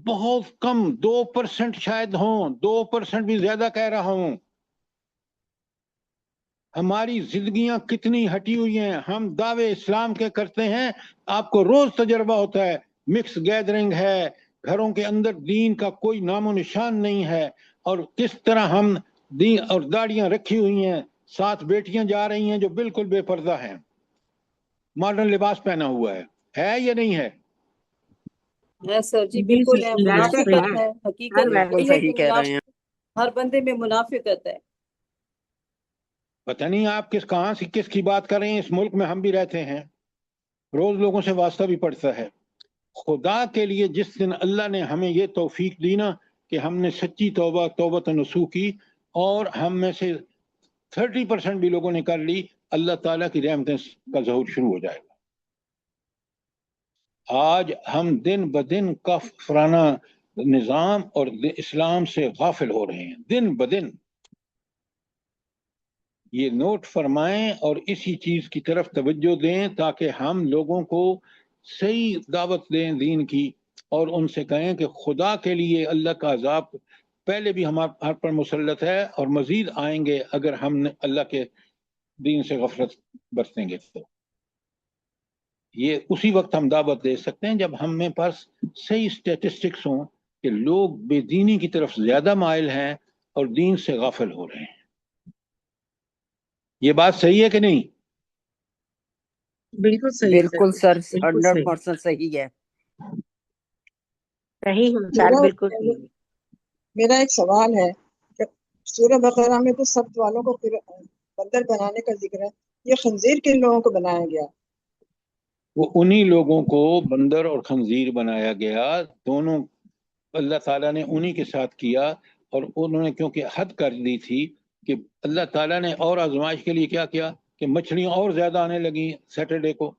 بہت کم 2% شاید ہوں، 2% بھی زیادہ کہہ رہا ہوں. ہماری زندگیاں کتنی ہٹی ہوئی ہیں. ہم دعوے اسلام کے کرتے ہیں، آپ کو روز تجربہ ہوتا ہے، مکس گیدرنگ ہے، گھروں کے اندر دین کا کوئی نام و نشان نہیں ہے، اور کس طرح ہم دین اور داڑیاں رکھی ہوئی ہیں، 7 بیٹیاں جا رہی ہیں جو بالکل بے پردہ ہیں، ماڈرن لباس پہنا ہوا ہے یا نہیں ہے؟ سر جی جی بالکل ہے، صحیح ہے، ویسے صحیح منافقت ہیں ہے، سر، حقیقت ویسے بالکل یہ ہے صحیح کہ کہہ رہے ہیں۔ ہر بندے میں منافقت ہے. پتہ نہیں آپ کہاں سے کس کی بات کر رہے ہیں. اس ملک میں ہم بھی رہتے ہیں، روز لوگوں سے واسطہ بھی پڑتا ہے. خدا کے لیے جس دن اللہ نے ہمیں یہ توفیق دی نا کہ ہم نے سچی توبہ نصوح کی، اور ہم میں سے 30% بھی لوگوں نے کر لی، اللہ تعالیٰ کی رحمتیں کا ظہور شروع ہو جائے گا. آج ہم دن بدن کافرانہ نظام اور اسلام سے غافل ہو رہے ہیں دن بدن. یہ نوٹ فرمائیں اور اسی چیز کی طرف توجہ دیں تاکہ ہم لوگوں کو صحیح دعوت دیں دین کی، اور ان سے کہیں کہ خدا کے لیے اللہ کا عذاب پہلے بھی ہمارے پر مسلط ہے اور مزید آئیں گے اگر ہم نے اللہ کے دین سے غفلت برتیں گے. تو یہ اسی وقت ہم دعوت دے سکتے ہیں جب ہمیں پاس صحیح اسٹیٹسٹکس ہوں کہ لوگ بے دینی کی طرف زیادہ مائل ہیں اور دین سے غافل ہو رہے ہیں. یہ بات صحیح ہے کہ نہیں؟ بالکل صحیح ہے بالکل سر، سر، بالکل صحیح 100% صحیح ہے۔ صحیح ہوں سر، بالکل صحیح. میرا ایک سوال ہے کہ سورہ بقرہ میں تو سب والوں کو بندر بنانے کا ذکر ہے، یہ خنزیر کن لوگوں کو بنایا گیا؟ وہ انہی لوگوں کو بندر اور خنزیر بنایا گیا، دونوں اللہ تعالیٰ نے انہی کے ساتھ کیا. اور انہوں نے کیونکہ حد کر دی تھی کہ اللہ تعالیٰ نے اور آزمائش کے لیے کیا کیا کہ مچھلیاں اور زیادہ آنے لگی سیٹرڈے کو.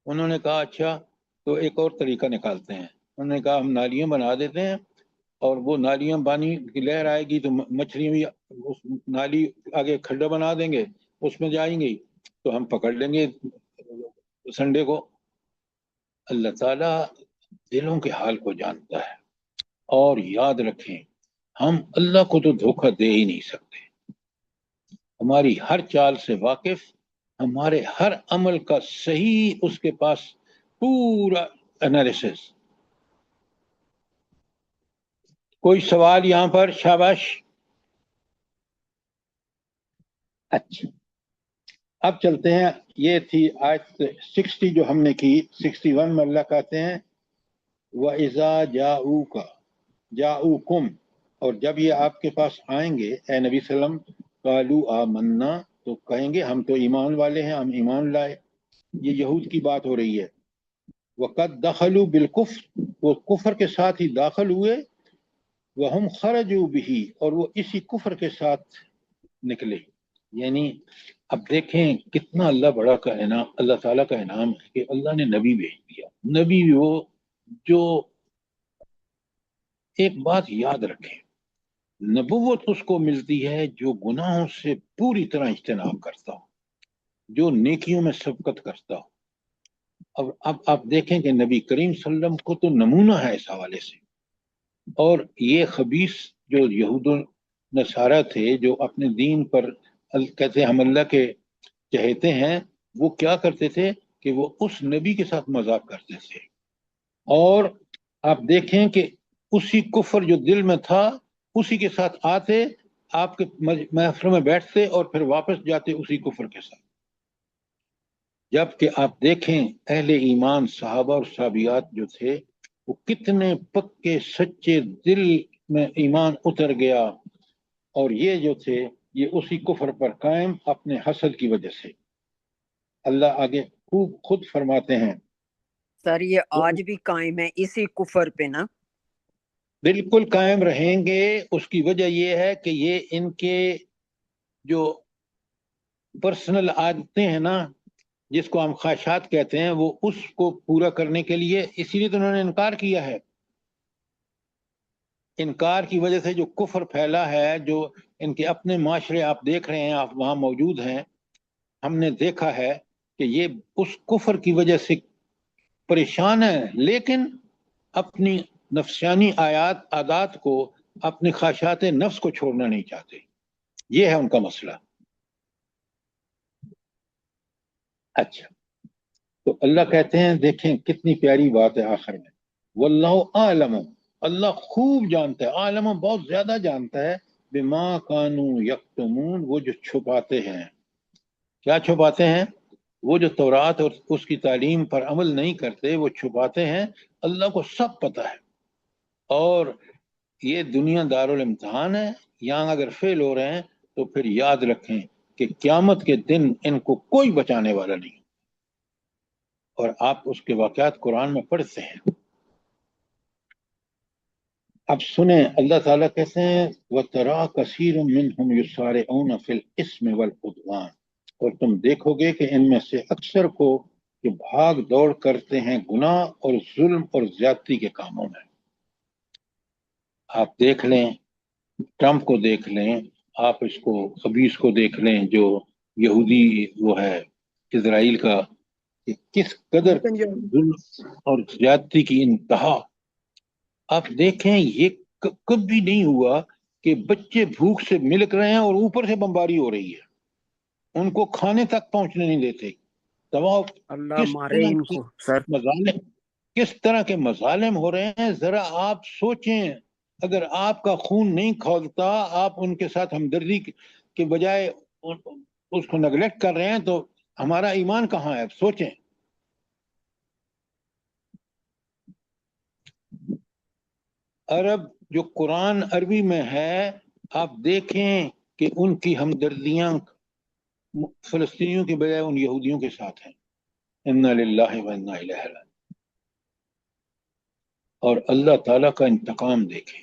انہوں نے کہا اچھا تو ایک اور طریقہ نکالتے ہیں. انہوں نے کہا ہم نالیاں بنا دیتے ہیں، اور وہ نالیاں پانی کی لہر آئے گی تو مچھلیاں بھی اس نالی آگے کھڈا بنا دیں گے، اس میں جائیں گے تو ہم پکڑ لیں گے سنڈے کو. اللہ تعالیٰ دلوں کے حال کو جانتا ہے. اور یاد رکھیں ہم اللہ کو تو دھوکہ دے ہی نہیں سکتے. ہماری ہر چال سے واقف، ہمارے ہر عمل کا صحیح اس کے پاس پورا انالیسس. کوئی سوال یہاں پر؟ شاباش. اچھا اب چلتے ہیں. یہ تھی آیت 60 جو ہم نے کی. 61 میں اللہ کہتے ہیں وَإِذَا جَاءُوكُمْ، اور جب یہ آپ کے پاس آئیں گے اے نبی صلی اللہ علیہ وسلم، قَالُوا آمَنَّا، تو کہیں گے ہم تو ایمان والے ہیں، ہم ایمان لائے. یہ یہود کی بات ہو رہی ہے. وَقَدْ دَخَلُوا بِالْكُفْرِ، وہ کفر کے ساتھ ہی داخل ہوئے. وَهُمْ خَرَجُوا بِهِ، اور وہ اسی کفر کے ساتھ نکلے. یعنی اب دیکھیں کتنا اللہ بڑا کا انعام، اللہ تعالیٰ کا انعام ہے کہ اللہ نے نبی بھیج دیا. نبی وہ جو ایک بات یاد رکھیں، نبوت اس کو ملتی ہے جو گناہوں سے پوری طرح اجتناب کرتا ہو، جو نیکیوں میں سبقت کرتا ہو. اب آپ دیکھیں کہ نبی کریم صلی اللہ علیہ وسلم کو تو نمونہ ہے اس حوالے سے. اور یہ خبیث جو یہود و نصارہ تھے جو اپنے دین پر کہتے ہیں ہم اللہ کے چہتے ہیں، وہ کیا کرتے تھے کہ وہ اس نبی کے ساتھ مذاق کرتے تھے. اور آپ دیکھیں کہ اسی کفر جو دل میں تھا اسی کے ساتھ آتے، آپ کے محفل میں بیٹھتے اور پھر واپس جاتے اسی کفر کے ساتھ. جبکہ آپ دیکھیں اہل ایمان صحابہ اور صحابیات جو تھے وہ کتنے پکے سچے، دل میں ایمان اتر گیا. اور یہ جو تھے یہ اسی کفر پر قائم اپنے حسد کی وجہ سے. اللہ آگے खूब खुद फरमाते हैं। सर ये वो आज भी कायम है इसी कुफर पे ना? बिल्कुल कायम रहेंगे। उसकी वजह ये है कि ये इनके जो पर्सनल आदतें हैं ना, जिसको हम ख्वाहिशात कहते हैं, वो उसको पूरा करने के लिए, इसीलिए तो उन्होंने इनकार किया है। इनकार की वजह से जो कुफर फैला है, जो इनके अपने माशरे आप देख रहे हैं, आप वहां मौजूद हैं, हमने देखा है कि ये उस कुफर की वजह से परेशान है, लेकिन अपनी नफसानी आयात आदात को, अपनी ख्वाहिशात नफ्स को छोड़ना नहीं चाहते। ये है उनका मसला। अच्छा, तो अल्लाह कहते हैं, देखें कितनी प्यारी बात है आखिर में, वल्लाहु आलम, अल्लाह खूब जानता है, आलम बहुत ज्यादा जानता है, बिमा कानू यक्तमून, वो जो छुपाते हैं। क्या छुपाते हैं? वो जो तौरात और उसकी तालीम पर अमल नहीं करते, वो छुपाते हैं। अल्लाह को सब पता है। और ये दुनिया दारुल इम्तिहान है, यहाँ अगर फेल हो रहे हैं तो फिर याद रखें कि क़यामत के दिन इनको कोई बचाने वाला नहीं। और आप उसके वाक़यात कुरान में पढ़ते हैं। अब सुने, अल्लाह ताला कहते हैं, वतरा कसीरुम मिनहुम युसारिऊन फिल इस्म वल उद्वान, और तुम देखोगे कि इनमें से अक्सर को कि भाग दौड़ करते हैं गुनाह और जुल्म और ज्यादती के कामों में। आप देख लें, ट्रंप को देख लें, आप इसको खबीस को देख लें, जो यहूदी वो है इजराइल का, कि किस कदर जुल्म और ज्यादती की इंतहा। आप देखें, ये कभी नहीं हुआ कि बच्चे भूख से मिलक रहे हैं और ऊपर से बमबारी हो रही है, उनको खाने तक पहुंचने नहीं देते। तबाह अल्लाह मारे इनको सर। मजालिम, किस तरह के मजालिम हो रहे हैं, जरा आप सोचें। अगर आपका खून नहीं खौलता, आप उनके साथ हमदर्दी के बजाय उसको नेगलेक्ट कर रहे हैं, तो हमारा ईमान कहाँ है? सोचें। अरब जो कुरान अरबी में है, आप देखें कि उनकी हमदर्दियां फलस्तीनियों के बजाय उन यहूदियों के साथ हैं। इन्ना लिल्लाहि व इन्ना इलैहि राजिऊन। और अल्लाह ताला का इंतकाम देखें।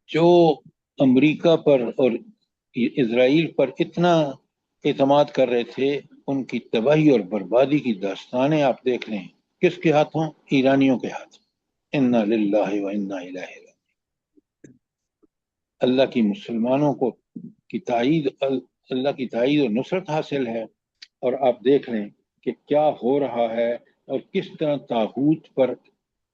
जो अमेरिका पर और इजराइल पर इतना एतमाद कर रहे थे, उनकी तबाही और बर्बादी की दास्तानें आप देख रहे हैं किसके हाथों? ईरानियों के हाथ। इन्ना लिल्लाहि व इन्ना इलैहि राजिऊन। अल्लाह की मुसलमानों को की ताईद, अल्लाह की ताईद और नुसरत हासिल है। और आप देख लें कि क्या हो रहा है, और किस तरह तागूत पर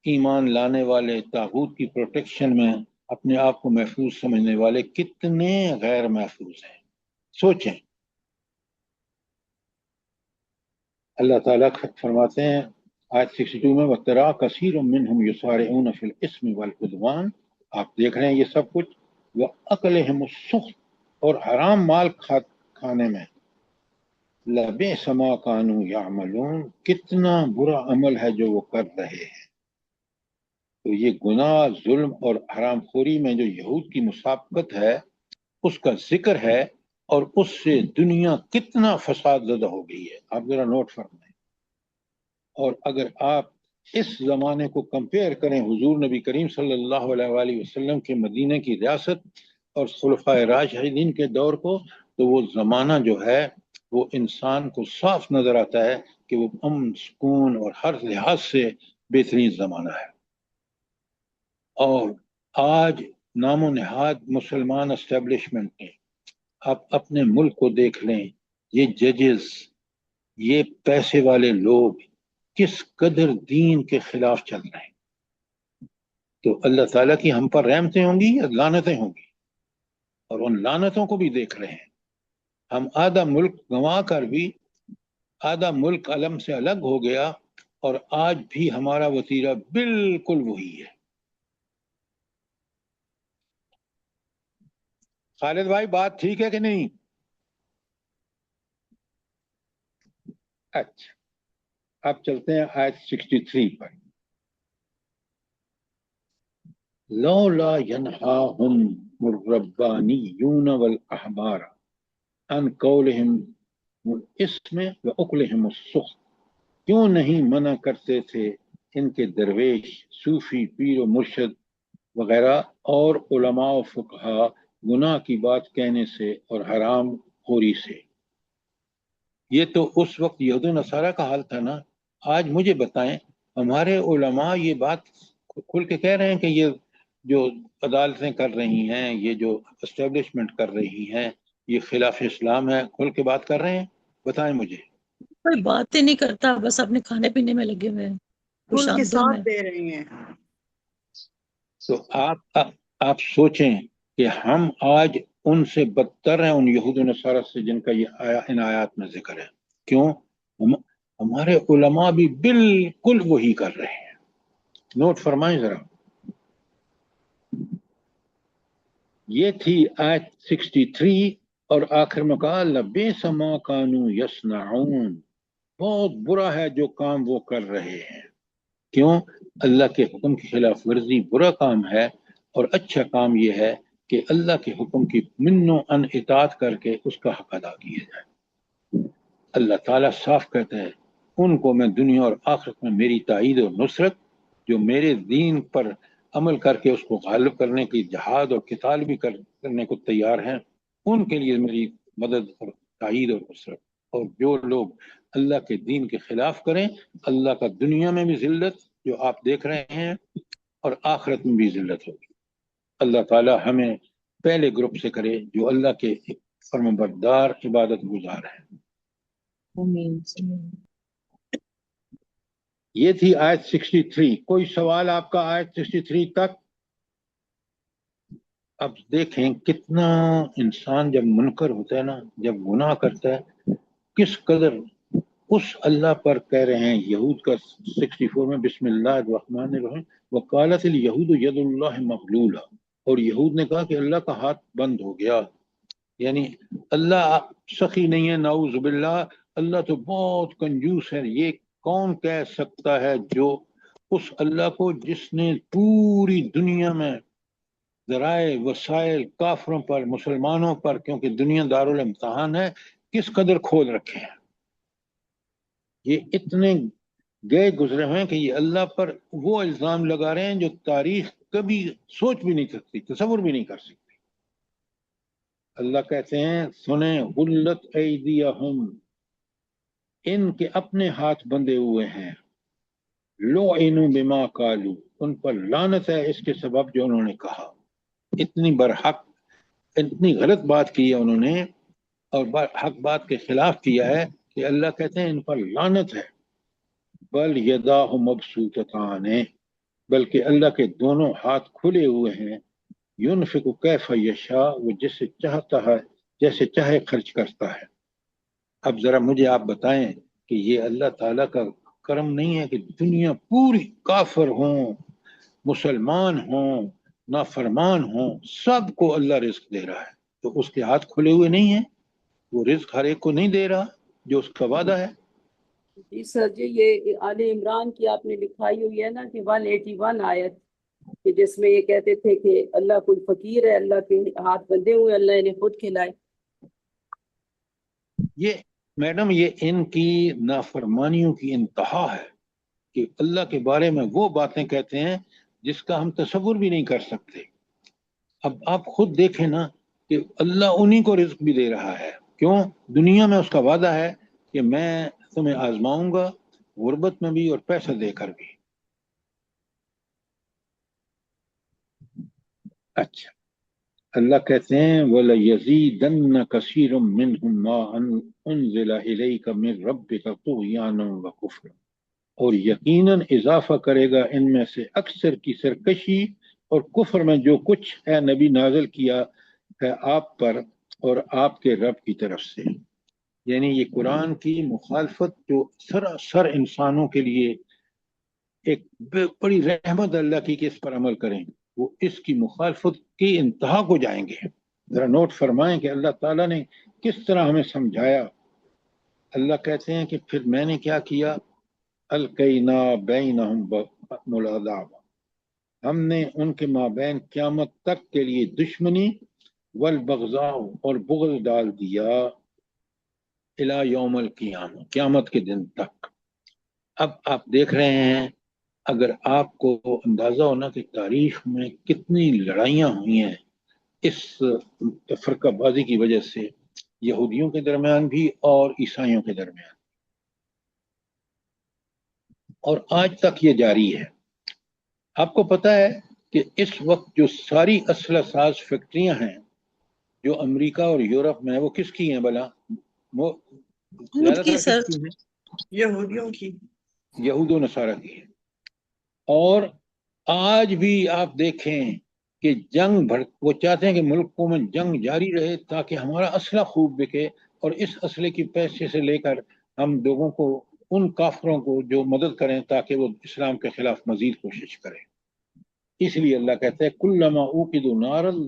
ईमान लाने वाले, तागूत की प्रोटेक्शन में अपने आप को महफूज समझने वाले कितने गैर महफूज हैं। सोचें। अल्लाह ताला फरमाते हैं आयत 62 में, वतरा कसीरुम मिनहुम युसारिऊन फिल इस्म वल उद्वान, आप देख रहे हैं ये सब कुछ, व अकलहिम सुख्त, और हराम माल खाने में, लबिअस मा कानू यामलून, कितना बुरा अमल है जो वो कर रहे हैं। तो ये गुनाह, जुल्म और हरामखोरी में जो यहूद की मुसाबकत है, उसका जिक्र है, और उससे दुनिया कितना फसाद ज़दा हो गई है, आप जरा नोट फरमाएं। और अगर आप इस जमाने को कंपेयर करें हुजूर नबी करीम सल्लल्लाहु अलैहि वसल्लम के मदीने की रियासत और खुलफाए राशिदीन के दौर को, तो वो जमाना जो है, वो इंसान को साफ नजर आता है कि वो अमन, सुकून और हर लिहाज से बेहतरीन जमाना है। और आज नामो निहाद मुसलमान एस्टेब्लिशमेंट ने, आप अपने मुल्क को देख लें, ये जजेस, ये पैसे वाले लोग किस कदर दीन के खिलाफ चल रहे हैं। तो अल्लाह ताला की हम पर रहमतें होंगी या लानतें होंगी? और उन लानतों को भी देख रहे हैं। हम आधा मुल्क गंवा कर भी, आधा मुल्क अलम से अलग हो गया, और आज भी हमारा वतीरा बिल्कुल वही है। खालिद भाई, बात ठीक है कि नहीं? अच्छा, अब चलते हैं आयत 63 पर। लौला यनहाहुम रब्बानियून वल अहबार अन कौलिहिम اس میں وَأُقْلِهِمُ السُّخْطِ، کیوں نہیں منع کرتے تھے ان کے درویش، صوفی، پیر و مرشد وغیرہ اور علماء و فقہا گناہ کی بات کہنے سے اور حرام خوری سے؟ یہ تو اس وقت یہود و نصارہ کا حال تھا نا. آج مجھے بتائیں ہمارے علماء یہ بات کھل کے کہہ رہے ہیں کہ یہ جو عدالتیں کر رہی ہیں، یہ جو اسٹیبلشمنٹ کر رہی ہیں، یہ خلاف اسلام ہے، کھل کے بات کر رہے ہیں؟ بتائیں مجھے. کوئی بات ہی نہیں کرتا، بس اپنے کھانے پینے میں لگے ہوئے ہیں، خوش کھل کے آمدوں ساتھ میں. دے رہی ہیں. تو آپ سوچیں کہ ہم آج ان سے بدتر ہیں، ان یہود و نصارہ سے جن کا یہ ان آیات میں ذکر ہے. کیوں؟ ہمارے علماء بھی بالکل وہی کر رہے ہیں. نوٹ فرمائیں ذرا. یہ تھی آیت 63 اور آخر میں کہا لبئس ما کانوا یصنعون، بہت برا ہے جو کام وہ کر رہے ہیں. کیوں؟ اللہ کے حکم کی خلاف ورزی برا کام ہے، اور اچھا کام یہ ہے کہ اللہ کے حکم کی من و ان اطاعت کر کے اس کا حق ادا کیا جائے. اللہ تعالیٰ صاف کہتا ہے ان کو میں دنیا اور آخرت میں میری تائید اور نصرت، جو میرے دین پر عمل کر کے اس کو غالب کرنے کی جہاد اور قتال بھی کرنے کو تیار ہیں، ان کے لیے میری مدد اور تائید اور نصرت. اور جو لوگ اللہ کے دین کے خلاف کریں، اللہ کا دنیا میں بھی ذلت جو آپ دیکھ رہے ہیں اور آخرت میں بھی ذلت ہوگی. اللہ تعالیٰ ہمیں پہلے گروپ سے کرے جو اللہ کے فرمانبردار عبادت گزار ہیں. یہ تھی آیت 63. کوئی سوال آپ کا آیت 63 تک؟ اب دیکھیں کتنا انسان جب منکر ہوتا ہے نا، جب گناہ کرتا ہے، کس قدر اس اللہ پر کہہ رہے ہیں. یہود کا 64 میں بسم اللہ الرحمن الرحیم وقالت الیہود ید اللہ مغلولہ، اور یہود نے کہا کہ اللہ کا ہاتھ بند ہو گیا. یعنی اللہ سخی نہیں ہے، نعوذ باللہ، اللہ تو بہت کنجوس ہے. یہ کون کہہ سکتا ہے جو اس اللہ کو جس نے پوری دنیا میں ذرائع وسائل کافروں پر، مسلمانوں پر، کیونکہ دنیا دارالامتحان ہے، کس قدر کھول رکھے ہیں. یہ اتنے گئے گزرے ہیں کہ یہ اللہ پر وہ الزام لگا رہے ہیں جو تاریخ کبھی سوچ بھی نہیں سکتی، تصور بھی نہیں کر سکتی. اللہ کہتے ہیں سنیں غلت ایدیہم، ان کے اپنے ہاتھ بندے ہوئے ہیں. لعنوا بما قالوا، ان پر لعنت ہے اس کے سبب جو انہوں نے کہا. اتنی برحق، اتنی غلط بات کی ہے انہوں نے، اور حق بات کے خلاف کیا ہے کہ اللہ کہتے ہیں ان پر لعنت ہے. بل یداہ مبسوطتان، بلکہ اللہ کے دونوں ہاتھ کھلے ہوئے ہیں. ينفق کیف یشاء، وہ جسے چاہتا ہے جیسے چاہے خرچ کرتا ہے. اب ذرا مجھے آپ بتائیں کہ یہ اللہ تعالیٰ کا کرم نہیں ہے کہ دنیا پوری کافر ہوں، مسلمان ہوں، نافرمان ہوں، سب کو اللہ رزق دے رہا ہے، تو اس کے ہاتھ کھلے ہوئے نہیں ہیں؟ وہ رزق ہر ایک کو نہیں دے رہا جو اس کا وعدہ ہے. جی سر جی، یہ آل عمران کی آپ نے لکھائی ہوئی ہے نا کہ 181 آیت، کہ جس میں یہ کہتے تھے کہ اللہ کوئی فقیر ہے، اللہ کے ہاتھ بندے ہوئے، اللہ انہیں خود کھلائے. یہ میڈم یہ ان کی نافرمانیوں کی انتہا ہے کہ اللہ کے بارے میں وہ باتیں کہتے ہیں جس کا ہم تصور بھی نہیں کر سکتے. اب آپ خود دیکھیں نا کہ اللہ انہی کو رزق بھی دے رہا ہے. کیوں؟ دنیا میں اس کا وعدہ ہے کہ میں تمہیں آزماؤں گا، غربت میں بھی اور پیسہ دے کر بھی. اچھا، اللہ کہتے ہیں وَلَيَزِيدَنَّ كَثِيرٌ مِّنْهُمْ مَا أُنزِلَ إِلَيْكَ مِن رَّبِّكَ طُغْيَانًا وَكُفْرًا، اور یقیناً اضافہ کرے گا ان میں سے اکثر کی سرکشی اور کفر میں جو کچھ ہے نبی نازل کیا ہے آپ پر اور آپ کے رب کی طرف سے. یعنی یہ قرآن کی مخالفت جو سراسر انسانوں کے لیے ایک بڑی رحمت اللہ کی کہ اس پر عمل کریں، وہ اس کی مخالفت کی انتہا کو جائیں گے. ذرا نوٹ فرمائیں کہ اللہ تعالیٰ نے کس طرح ہمیں سمجھایا. اللہ کہتے ہیں کہ پھر میں نے کیا کیا، القینا بینہم العداوۃ، ہم نے ان کے مابین قیامت تک کے لیے دشمنی والبغضاء اور بغض ڈال دیا. इला यौमल क़ियामा, क़यामत के दिन तक। अब आप देख रहे हैं, अगर आपको अंदाजा हो ना कि तारीख में कितनी लड़ाइयाँ हुई हैं इस फरकाबाजी की वजह से, यहूदियों के दरमियान भी और ईसाइयों के दरमियान, और आज तक ये जारी है। आपको पता है कि इस वक्त जो सारी असला साज फैक्ट्रियां हैं जो अमेरिका और यूरोप में है, वो किसकी हैं भला? वो ज्यादातर सर किसकी हैं? यहूदियों की। यहूद नसारा की है। और आज भी आप देखें कि वो चाहते हैं कि मुल्कों में जंग जारी रहे ताकि हमारा असला खूब बिके, और इस असले की पैसे से लेकर हम लोगों को, उन काफरों को जो मदद करें ताकि वो इस्लाम के खिलाफ मजीद कोशिश करें। इसलिए अल्लाह कहता है कुल्लमा ऊकिदु नारन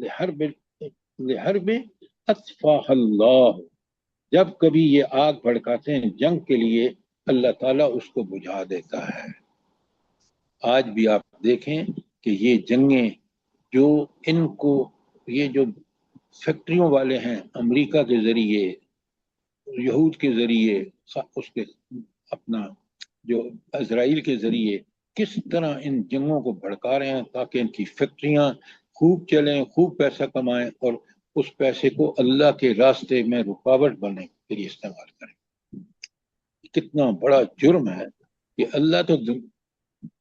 लिहर्ब अत्फाहल्लाह, जब कभी ये आग भड़काते हैं जंग के लिए, अल्लाह ताला उसको बुझा देता है। आज भी आप देखें कि ये जंगें जो इनको, ये जो फैक्ट्रियों वाले हैं अमेरिका के जरिए, यहूद के जरिए, उसके अपना जो इजराइल के जरिए किस तरह इन जंगों को भड़का रहे हैं ताकि इनकी फैक्ट्रियां खूब चलें, खूब पैसा कमाएं, और उस पैसे को अल्लाह के रास्ते में रुकावट बनने के लिए इस्तेमाल करें। कितना बड़ा जुर्म है कि अल्लाह तो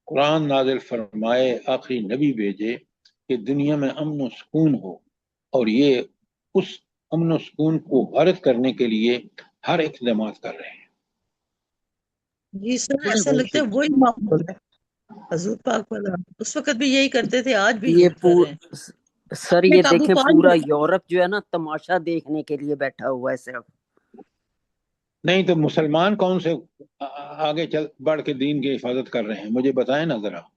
कुरान नाजिल फरमाए, आखिरी नबी भेजे कि दुनिया में अमन व सुकून हो, और ये उस अमन व सुकून को गारत करने के लिए हर इक़दाम कर रहे हैं। जी सर, ऐसा लगता है वही माहौल है हजूर पाक वाला, उस वक्त भी यही करते थे, आज भी ये यही कर रहे हैं। सर अपने ये काबू देखें पा पूरा लिया। यूरोप जो है ना तमाशा देखने के लिए बैठा हुआ है सिर्फ। नहीं तो मुसलमान कौन से आगे चल बढ़ के दीन की हिफाजत कर रहे हैं, मुझे बताएं ना जरा।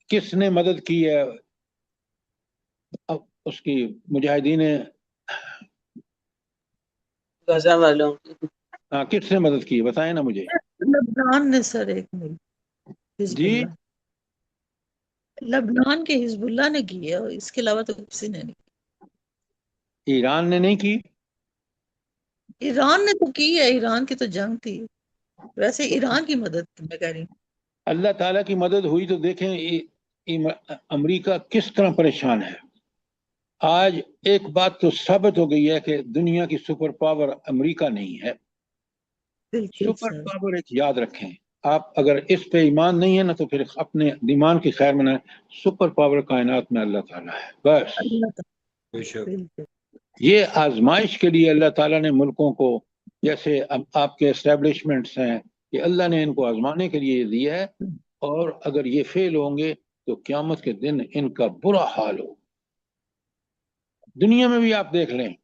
किसने मदद की है अब उसकी, मुजाहिदीन गजा वालों की। हाँ, किसने मदद की बताएं ना मुझे। लबनान ने सर, एक मिनट, जी, हिजबुल्लाह, लबनान के हिजबुल्लाह ने की है, और इसके अलावा तो किसी ने नहीं। ईरान ने नहीं की? ईरान ने तो की है, ईरान की तो जंग थी। वैसे ईरान की मदद की मैं कह रही हूँ। अल्लाह ताला की मदद हुई तो देखें अमेरिका किस तरह परेशान है। आज एक बात तो साबित हो गई है कि दुनिया की सुपर पावर अमेरिका नहीं है। सुपर पावर एक याद रखें आप, अगर इस पे ईमान नहीं है ना तो फिर अपने दिमाग की खैर में, सुपर पावर कायनात में अल्लाह ताला है बस। ये आजमाइश के लिए अल्लाह ताला ने मुल्कों को, जैसे आपके एस्टेब्लिशमेंट्स हैं, कि अल्लाह ने इनको आजमाने के लिए दिया है, और अगर ये फेल होंगे तो क़यामत के दिन इनका बुरा हाल हो। दुनिया में भी आप देख लें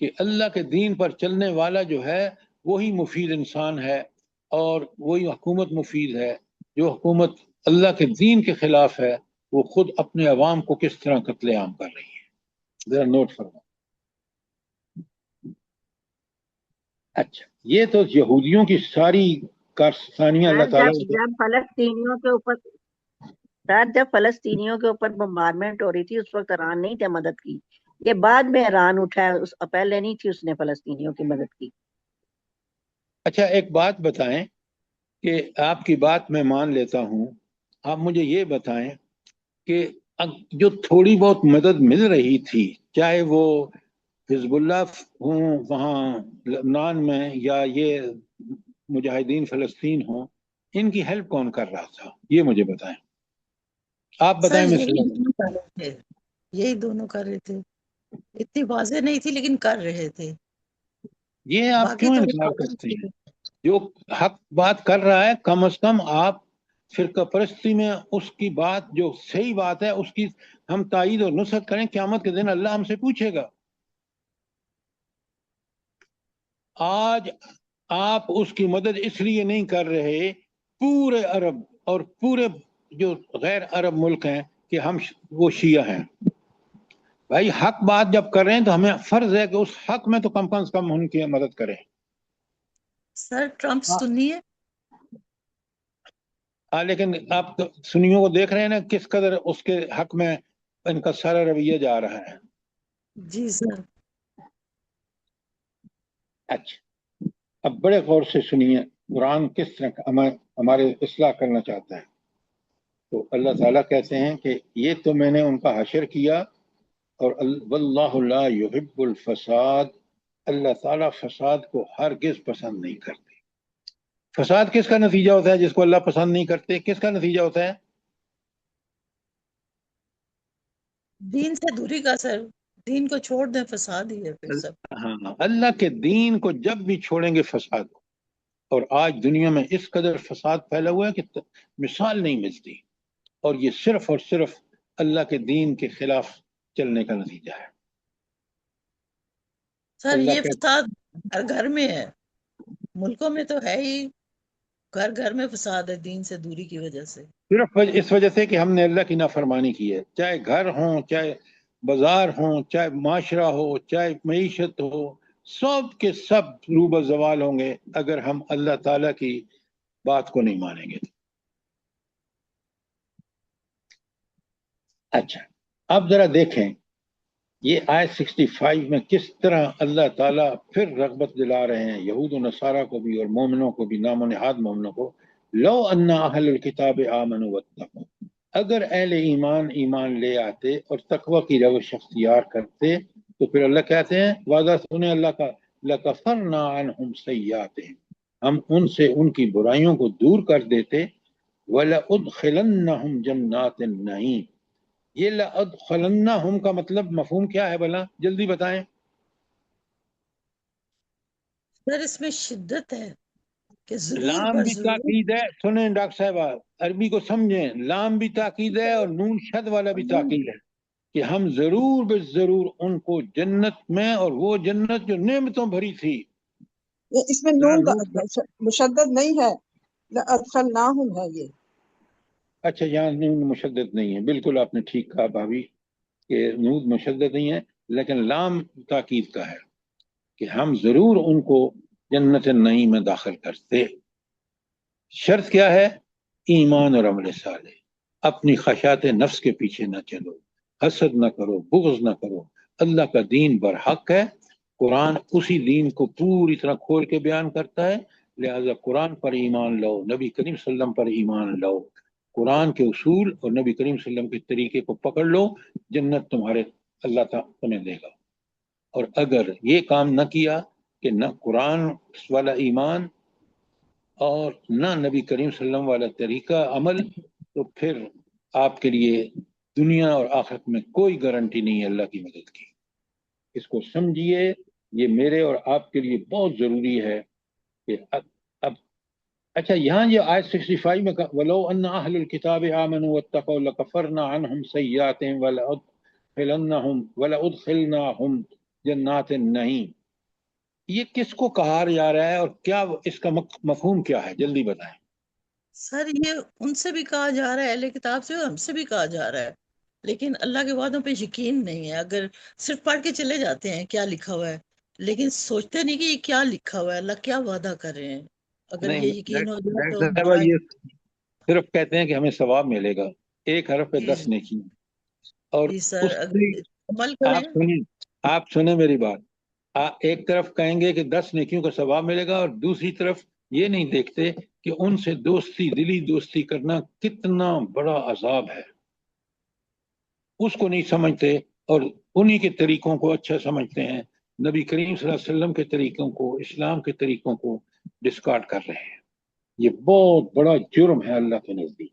कि अल्लाह के दीन पर चलने वाला जो है वही मुफीद इंसान है, और वही हुकूमत मुफीद है। जो हुकूमत अल्लाह के दीन के खिलाफ है वो खुद अपने अवाम को किस तरह कत्लेआम कर रही है, जरा नोट फरमा। अच्छा, ये तो यहूदियों की सारी कारस्तानियां अल्लाह ताला जब फलस्तीनियों के ऊपर सर, जब फलस्तीनियों के ऊपर बम्बारमेंट हो रही थी उस वक्त ईरान नहीं थे मदद की, ये बाद में ईरान उठा है, पहले नहीं थी उसने फलस्तीनियों की मदद की। अच्छा, एक बात बताएं कि आपकी बात मैं मान लेता हूं, आप मुझे ये बताएं कि जो थोड़ी बहुत मदद मिल रही थी, चाहे वो हिजबुल्लाह हो वहाँ लबनान में या ये मुजाहिदीन फलस्तीन हो, इनकी हेल्प कौन कर रहा था, ये मुझे बताएं। आप बताएं। सर मैं यही दोनों कर रहे थे, यही दोनों कर रहे थे। इतनी वाज़ेह नहीं थी लेकिन कर रहे थे। ये आप बाकी क्यों तो इनकार करते हैं? जो हक बात कर रहा है, कम से कम आप फिरका परस्ती में उसकी बात जो सही बात है उसकी हम तायीद और नुसरत करें। क़यामत के दिन अल्लाह हमसे पूछेगा। आज आप उसकी मदद इसलिए नहीं कर रहे, पूरे अरब और पूरे जो गैर अरब मुल्क हैं कि हम वो शिया हैं। भाई हक बात जब कर रहे हैं तो हमें फर्ज है कि उस हक में तो कम से कम उनकी मदद करें। सर ट्रम्प सुन्नी है। लेकिन आप तो सुन्नियों को देख रहे हैं ना किस कदर उसके हक में इनका सारा रवैया जा रहा है। جی سر. اچھا، اب بڑے غور سے سنیے قرآن کس طرح ہمارے اصلاح کرنا چاہتا ہے. تو اللہ تعالیٰ کہتے ہیں کہ یہ تو میں نے ان کا حشر کیا، اور واللہ لا یحب الفساد، اللہ تعالیٰ فساد کو ہرگز پسند نہیں کرتے. فساد کس کا نتیجہ ہوتا ہے؟ جس کو اللہ پسند نہیں کرتے کس کا نتیجہ ہوتا ہے؟ دین سے دوری کا سر. دین کو چھوڑ دیں، فساد ہی ہے پھر سب. ہاں، اللہ کے دین کو جب بھی چھوڑیں گے فساد ہو. اور آج دنیا میں اس قدر فساد پھیلا ہوا ہے کہ مثال نہیں ملتی، اور یہ صرف اور صرف اللہ کے دین کے خلاف چلنے کا نتیجہ ہے. سر اللہ یہ کے فساد ہر گھر میں ہے، ملکوں میں تو ہے ہی، گھر گھر میں فساد ہے دین سے دوری کی وجہ سے. صرف اس وجہ سے کہ ہم نے اللہ کی نافرمانی کی ہے، چاہے گھر ہوں، چاہے بازار ہوں، چاہے معاشرہ ہو، چاہے معیشت ہو، سب کے سب روبہ زوال ہوں گے اگر ہم اللہ تعالیٰ کی بات کو نہیں مانیں گے. اچھا، اب ذرا دیکھیں یہ آیت 65 میں کس طرح اللہ تعالیٰ پھر رغبت دلا رہے ہیں یہود و نصارہ کو بھی اور مومنوں کو بھی، نام و نہاد مومنوں کو. لو ان اہل الکتاب آمنوا واتقوا، اگر اہل ایمان لے آتے اور تقوی کی روش اختیار کرتے تو پھر اللہ کہتے ہیں، وعدہ سنیں اللہ کا، لکفرنا عنہم سیئاتہم، ہم ان سے ان کی برائیوں کو دور کر دیتے، وَلَأُدْخِلَنَّهُمْ جَنَّاتِ النَّعِيمِ. یہ لَأُدْخِلَنَّهُمْ کا مطلب مفہوم کیا ہے بھلا؟ جلدی بتائیں. سر اس میں شدت ہے کہ ضرور لام پر بھی ضرور. تاکید ہے، سنیں ڈاکٹر صاحب عربی کو سمجھیں، لام بھی تاکید ہے اور نون شد والا بھی تاکید ہے کہ ہم ضرور بے ضرور ان کو جنت میں، اور وہ جنت جو نعمتوں بھری تھی. یہ اس میں نون مشدد نہیں ہے، لأدخلناہم ہے یہ. اچھا، یہاں نون مشدد نہیں ہے، بالکل آپ نے ٹھیک کہا بھابھی کہ نون مشدد نہیں ہے، لیکن لام تاکید کا ہے کہ ہم ضرور ان کو جنت النعیم میں داخل کرتے. شرط کیا ہے؟ ایمان اور عمل صالح. اپنی خواہشات نفس کے پیچھے نہ چلو، حسد نہ کرو، بغض نہ کرو. اللہ کا دین برحق ہے، قرآن اسی دین کو پوری طرح کھول کے بیان کرتا ہے، لہذا قرآن پر ایمان لاؤ، نبی کریم صلی اللہ علیہ وسلم پر ایمان لاؤ، قرآن کے اصول اور نبی کریم صلی اللہ علیہ وسلم کے طریقے کو پکڑ لو، جنت تمہارے اللہ تعالیٰ تمہیں دے گا. اور اگر یہ کام نہ کیا کہ نہ قرآن والا ایمان اور نہ نبی کریم صلی اللہ علیہ وسلم والا طریقہ عمل، تو پھر آپ کے لیے دنیا اور آخرت میں کوئی گارنٹی نہیں ہے اللہ کی مدد کی. اس کو سمجھیے، یہ میرے اور آپ کے لیے بہت ضروری ہے کہ اب اچھا یہاں یہ آیت 65 میں وَلَوْ أَنَّ أَهْلُ الْكِتَابِ آمَنُوا وَاتَّقَوْا لَكَفَرْنَا عَنْهُمْ سَيِّئَاتِهِمْ وَلَأُدْخِلْنَاهُمْ جَنَّاتِ النَّعِيمِ. یہ کس کو کہا جا رہا ہے اور کیا اس کا مفہوم کیا ہے؟ جلدی بتائیں. سر یہ ان سے بھی کہا جا رہا ہے، اہل کتاب سے، ہم سے بھی کہا جا رہا ہے، لیکن اللہ کے وعدوں پہ یقین نہیں ہے. اگر صرف پڑھ کے چلے جاتے ہیں کیا لکھا ہوا ہے، لیکن سوچتے نہیں کہ یہ کیا لکھا ہوا ہے، اللہ کیا وعدہ کر رہے ہیں. اگر نہیں، یہ یقین ہو جائے تو ڈاکٹر بڑا صاحب یہ صرف کہتے ہیں کہ ہمیں ثواب ملے گا، ایک حرف پہ 10 جی نیکی. اور جی سر، اس اگر سے عمل کریں. آپ سنیں میری بات. ایک طرف کہیں گے کہ 10 نیکیوں کا ثواب ملے گا، اور دوسری طرف یہ نہیں دیکھتے کہ ان سے دوستی، دلی دوستی کرنا کتنا بڑا عذاب ہے. اس کو نہیں سمجھتے اور انہی کے طریقوں کو اچھا سمجھتے ہیں، نبی کریم صلی اللہ علیہ وسلم کے طریقوں کو، اسلام کے طریقوں کو ڈسکارڈ کر رہے ہیں. یہ بہت بڑا جرم ہے اللہ کے نزدیک.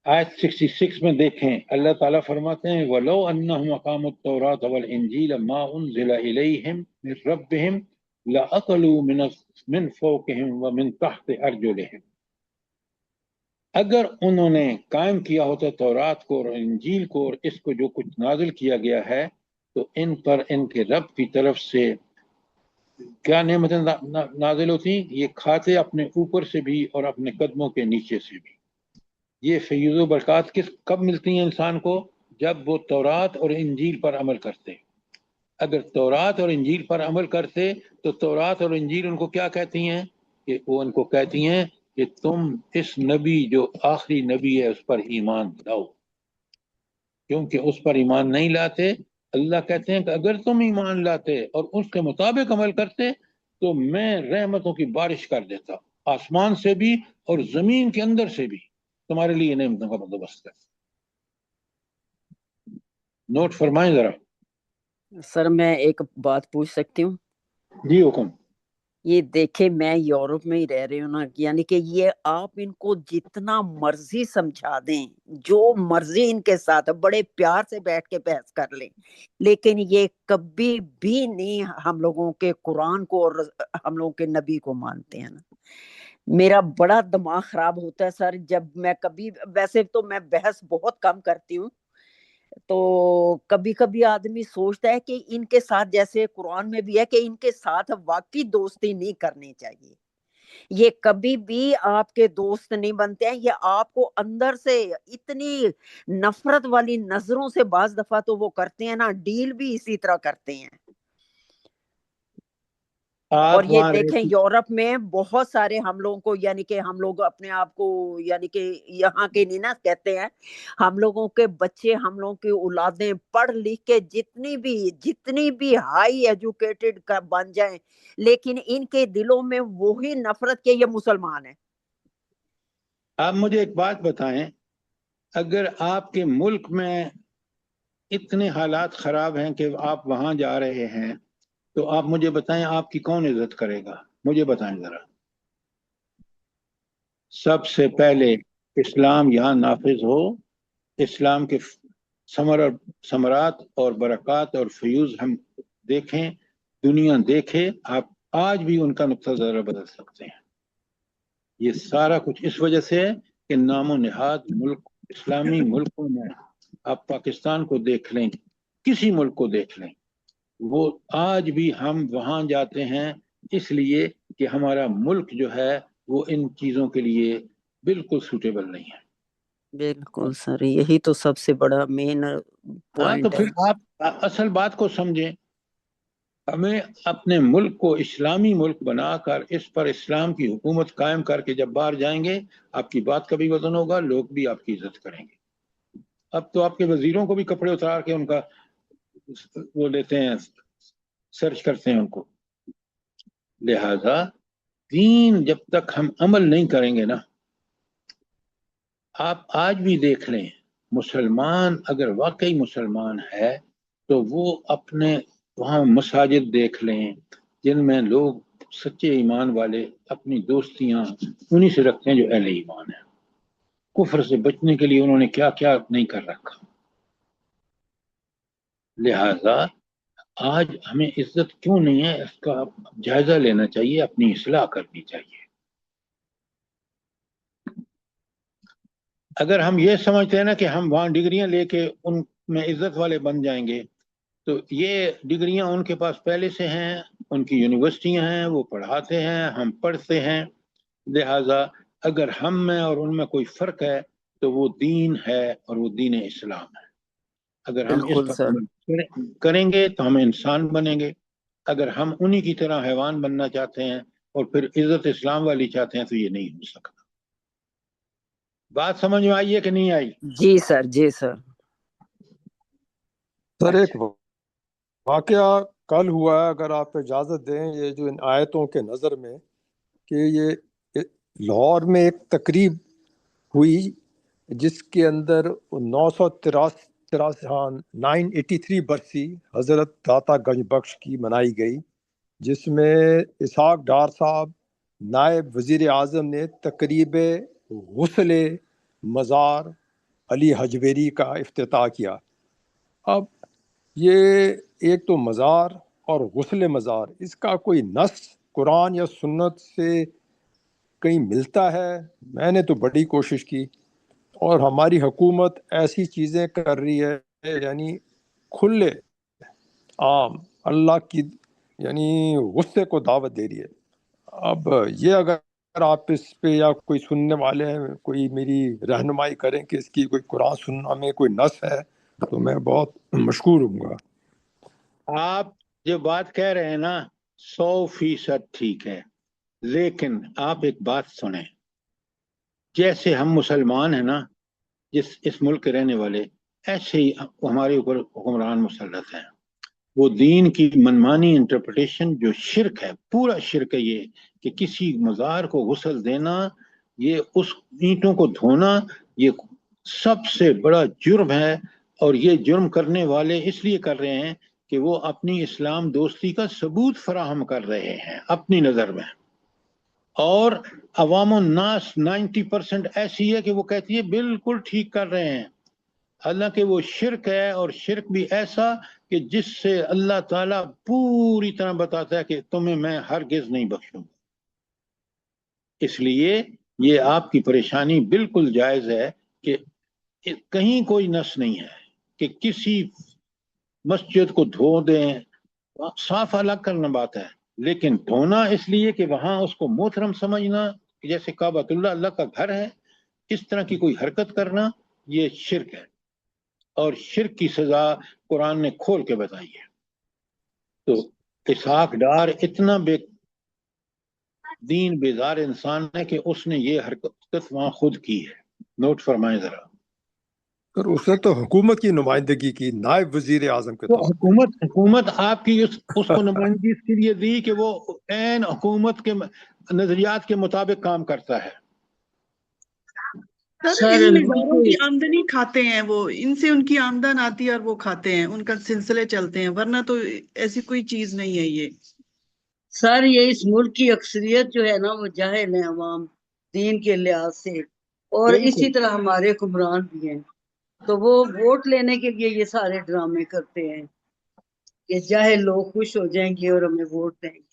آیت 66 میں دیکھیں اللہ تعالیٰ فرماتے ہیں وَلَوْ أَنَّهُمْ أَقَامُوا التَّوْرَاةَ وَالْإِنْجِيلَ مَا أُنزِلَ إِلَيْهِمْ مِنْ رَبِّهِمْ لَأَكَلُوا مِنْ فَوْقِهِمْ وَمِنْ تَحْتِ أَرْجُلِهِمْ. اگر انہوں نے قائم کیا ہوتا تورات کو اور انجیل کو اور اس کو جو کچھ نازل کیا گیا ہے، تو ان پر ان کے رب کی طرف سے کیا نعمتیں نازل ہوتی، یہ کھاتے اپنے اوپر سے بھی اور اپنے قدموں کے نیچے سے بھی. یہ فیض و برکات کب ملتی ہیں انسان کو؟ جب وہ تورات اور انجیل پر عمل کرتے. اگر تورات اور انجیل پر عمل کرتے تو تورات اور انجیل ان کو کیا کہتی ہیں؟ کہ وہ ان کو کہتی ہیں کہ تم اس نبی جو آخری نبی ہے اس پر ایمان لاؤ. क्योंकि उस पर ईमान नहीं लाते। अल्लाह कहते हैं कि अगर तुम ईमान लाते और उसके मुताबिक अमल करते तो मैं रहमतों की बारिश कर देता, आसमान से भी और जमीन के अंदर से भी तुम्हारे लिए नेमतों का बंदोबस्त कर। नोट फरमाएं जरा। सर मैं एक बात पूछ सकती हूँ? जी हुक्म। ये देखे, मैं यूरोप में ही रह रही हूँ ना, यानी कि ये आप इनको जितना मर्जी समझा दें, जो मर्जी इनके साथ बड़े प्यार से बैठ के बहस कर लें, लेकिन ये कभी भी नहीं हम लोगों के कुरान को और हम लोगों के नबी को मानते हैं ना। मेरा बड़ा दिमाग खराब होता है सर जब मैं कभी, वैसे तो मैं बहस बहुत कम करती हूँ, तो कभी कभी आदमी सोचता है कि इनके साथ, जैसे कुरान में भी है कि इनके साथ वाकई दोस्ती नहीं करनी चाहिए, ये कभी भी आपके दोस्त नहीं बनते हैं, ये आपको अंदर से इतनी नफरत वाली नजरों से बाज दफा तो वो करते हैं ना, डील भी इसी तरह करते हैं। आप और ये वहां देखें रहती, यूरोप में बहुत सारे हम लोगों को, यानी कि हम लोग अपने आप को, यानी कि यहाँ के नहीं ना कहते हैं, हम लोगों के बच्चे, हम लोगों की औलादें पढ़ लिख के जितनी भी हाई एजुकेटेड बन जाएं, लेकिन इनके दिलों में वही नफरत के ये मुसलमान है। आप मुझे एक बात बताएं, अगर आपके मुल्क में इतने हालात खराब हैं कि आप वहां जा रहे हैं, तो आप मुझे बताएं आपकी कौन इज्जत करेगा? मुझे बताएं जरा। सबसे पहले इस्लाम यहाँ नाफिज हो, इस्लाम के समरात और बरक़ात और फ्यूज हम देखें, दुनिया देखे, आप आज भी उनका नुक्ता ज़रा बदल सकते हैं। ये सारा कुछ इस वजह से है कि नामो निहाद मुल्क, इस्लामी मुल्कों में, आप पाकिस्तान को देख लें, किसी मुल्क को देख लें, वो आज भी हम वहां जाते हैं इसलिए कि हमारा मुल्क जो है वो इन चीजों के लिए बिल्कुल सूटेबल नहीं है। बिल्कुल सर, यही तो सबसे बड़ा मेन हाँ, तो पॉइंट है। फिर आप असल बात को समझें। हमें अपने मुल्क को इस्लामी मुल्क बनाकर इस पर इस्लाम की हुकूमत कायम करके जब बाहर जाएंगे, आपकी बात का भी वजन होगा, लोग भी आपकी इज्जत करेंगे। अब तो आपके वजीरों को भी कपड़े उतार के उनका वो लेते हैं, सर्च करते हैं उनको। लिहाजा दीन जब तक हम अमल नहीं करेंगे ना, आप आज भी देख लें, मुसलमान अगर वाकई मुसलमान है तो वो अपने वहाँ मसाजिद देख लें जिनमें लोग सच्चे ईमान वाले अपनी दोस्तियां उन्हीं से रखते हैं जो अहले ईमान है। कुफ्र से बचने के लिए उन्होंने क्या क्या नहीं कर रखा। लिहाजा आज हमें इज्जत क्यों नहीं है इसका जायजा लेना चाहिए, अपनी इस्लाह करनी चाहिए। अगर हम ये समझते हैं ना कि हम वहाँ डिग्रियां लेके उनमें इज्जत वाले बन जाएंगे, तो ये डिग्रियां उनके पास पहले से हैं, उनकी यूनिवर्सिटियां हैं, वो पढ़ाते हैं, हम पढ़ते हैं। लिहाजा अगर हम में और उनमें कोई फर्क है तो वो दीन है और वो दीन इस्लाम है। अगर हम इस बिल्कुल पर सर। अमल करेंगे तो हम इंसान बनेंगे। अगर हम उन्हीं की तरह हैवान बनना चाहते हैं और फिर इज्जत इस्लाम वाली चाहते हैं तो ये नहीं हो सकता। बात समझ में आई है कि नहीं आई? जी सर, जी सर। सर एक अच्छा, वाकया कल हुआ है, अगर आप इजाज़त दें, ये जो इन आयतों के नज़र में, कि ये लाहौर में एक तकरीब हुई जिसके अंदर 983 हाँ 983 बरसी हज़रत दाता गंज बख्श की मनाई गई, जिसमें इसहाक डार साहब नायब वज़ीर आज़म ने तकरीब गुस्ल मज़ार अली हजवेरी का इफ्तिताह किया। अब ये एक तो मज़ार और गुस्ल मज़ार, इसका कोई नस कुरान या सुन्नत से कहीं मिलता है? मैंने तो बड़ी कोशिश की, और हमारी हुकूमत ऐसी चीज़ें कर रही है, यानी खुले आम अल्लाह की यानी गुस्से को दावत दे रही है। अब ये अगर आप इस पे या कोई सुनने वाले हैं, कोई मेरी रहनुमाई करें कि इसकी कोई कुरान सुन्ना में कोई नस है, तो मैं बहुत मशकूर हूँगा। आप जो बात कह रहे हैं ना 100% ठीक है, लेकिन आप एक बात सुने। जैसे हम मुसलमान हैं ना, इस मुल्क के रहने वाले, ऐसे ही हमारे ऊपर हुक्मरान मुसल्लत हैं। वो दीन की मनमानी इंटरप्रिटेशन जो शिरक है, पूरा शिरक है ये, कि किसी मज़ार को गुस्ल देना, ये उस ईंटों को धोना, ये सबसे बड़ा जुर्म है। और ये जुर्म करने वाले इसलिए कर रहे हैं कि वो अपनी इस्लाम दोस्ती का सबूत फराहम कर रहे हैं अपनी नज़र में। और अवाम नास 90% ऐसी है कि वो कहती है बिल्कुल ठीक कर रहे हैं, हालांकि वो शिरक है, और शिरक भी ऐसा कि जिससे अल्लाह ताला पूरी तरह बताता है कि तुम्हें मैं हरगिज नहीं बख्शूंगा। इसलिए ये आपकी परेशानी बिल्कुल जायज है कि कहीं कोई नस नहीं है कि किसी मस्जिद को धो दें, साफ अलग करना बात है, लेकिन धोना इसलिए कि वहां उसको मोहतरम समझना, जैसे काबतुल्लाह अल्लाह का घर है, इस तरह की कोई हरकत करना, ये शिरक है। और शिरक की सजा कुरान ने खोल के बताई है। तो इसहाक डार इतना दीन बेजार इंसान है कि उसने ये हरकत वहां खुद की है। नोट फरमाएं जरा। पर उसने तो हुकूमत की नुमाइंदगी की नायब वजीर आजम के तो तौर हुकूमत आपकी उसको नुमाइंदगी इसके लिए दी कि वो ऐन हुकूमत के नजरियात के मुताबिक काम करता है। सर इन निज़ारों की आमदनी खाते हैं वो, इनसे उनकी आमदन आती है और वो खाते हैं, उनका सिलसिले चलते हैं, वरना तो ऐसी कोई चीज नहीं है ये। सर ये इस मुल्क की अक्सरियत जो है ना वो जाहिल है अवाम दीन के लिहाज से, और इसी बिल्कुल। तरह हमारे हुक्मरान भी हैं, तो वो वोट लेने के लिए ये सारे ड्रामे करते हैं कि जाहिल लोग खुश हो जाएंगे और हमें वोट देंगे।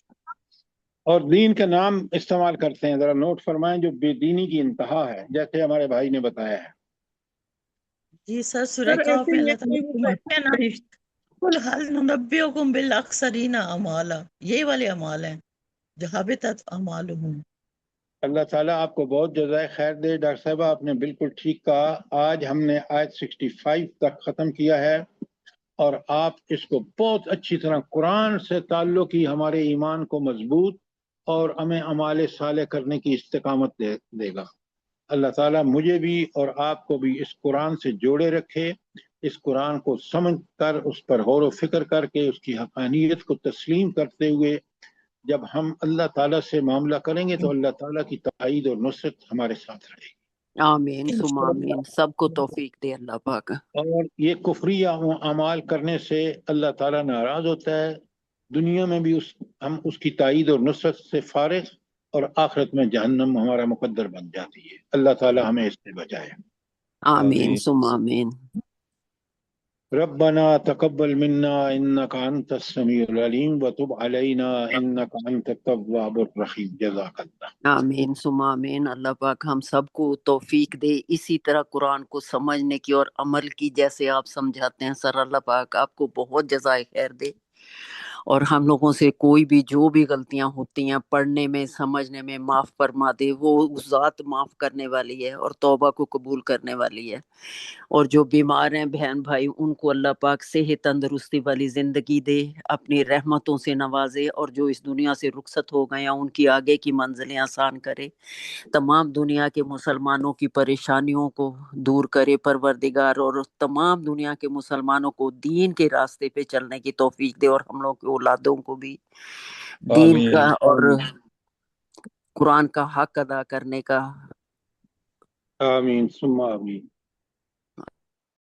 और दीन का नाम इस्तेमाल करते हैं, जरा नोट फरमाएं, जो बेदीनी की इंतहा है, जैसे हमारे भाई ने बताया है। जी सर, सूरह सर कहफ ऐसे में ही अल्लाह एक ताला फरमाते हैं ना, कुल हल नुनब्बिउकुम बिल अक्सरीना अमाला, ये वाले अमाल हैं जो हबितत अमालुहुम। अल्लाह ताला आपको बहुत जज़ाए खैर दे। डॉक्टर साहब आपने बिल्कुल ठीक कहा। आज हमने आयत 65 तक ख़त्म किया है, और आप इसको बहुत अच्छी तरह कुरान से ताल्लुक़ ही हमारे ईमान को मजबूत और हमें अमाल साले करने की इस्तिकामत देगा। अल्लाह ताला मुझे भी और आपको भी इस कुरान से जोड़े रखे, इस कुरान को समझ कर उस पर गौर व फिक्र करके उसकी हक़ानियत को तस्लीम करते हुए जब हम अल्लाह ताला से मामला करेंगे तो अल्लाह ताला की ताईद और नुसरत हमारे साथ रहेगी। आमीन सुमा आमीन, सबको तौफीक दे अल्लाह पाक। और ये कुफरी अमाल करने से अल्लाह ताला नाराज होता है, दुनिया में भी हम उसकी ताईद और नुसरत से फारिग, और आखिरत में जहन्नम हमारा मुकद्दर बन जाती है। अल्लाह ताला हमें इससे बचाए। आमीन सुमा आमीन। रब्बना तकब्बल मिन्ना इन्नका अंतस समीउल अलीम व तुब अलैना इन्नका अंतत तव्वाबुर रहीम। जज़ाकल्लाह। आमीन सुमा आमीन। अल्लाह पाक हम सबको तौफीक दे इसी तरह कुरान को समझने की और अमल की, जैसे आप समझाते हैं सर। अल्लाह पाक आपको बहुत जज़ाए खैर दे, और हम लोगों से कोई भी जो भी गलतियां होती हैं पढ़ने में समझने में माफ फरमा दे। वो उस ज़ात माफ करने वाली है और तौबा को कबूल करने वाली है। और जो बीमार हैं बहन भाई, उनको अल्लाह पाक सेहत तंदरुस्ती वाली जिंदगी दे, अपनी रहमतों से नवाजे, और जो इस दुनिया से रुखसत हो गए हैं उनकी आगे की मंजिलें आसान करे। तमाम दुनिया के मुसलमानों की परेशानियों को दूर करे परवरदिगार, और तमाम दुनिया के मुसलमानों को दीन के रास्ते पे चलने की तौफीक दे, और हम लोग के औलादों को भी दीन आमीन। का और कुरान का हक अदा करने का। आमीन सुम्मा आमीन।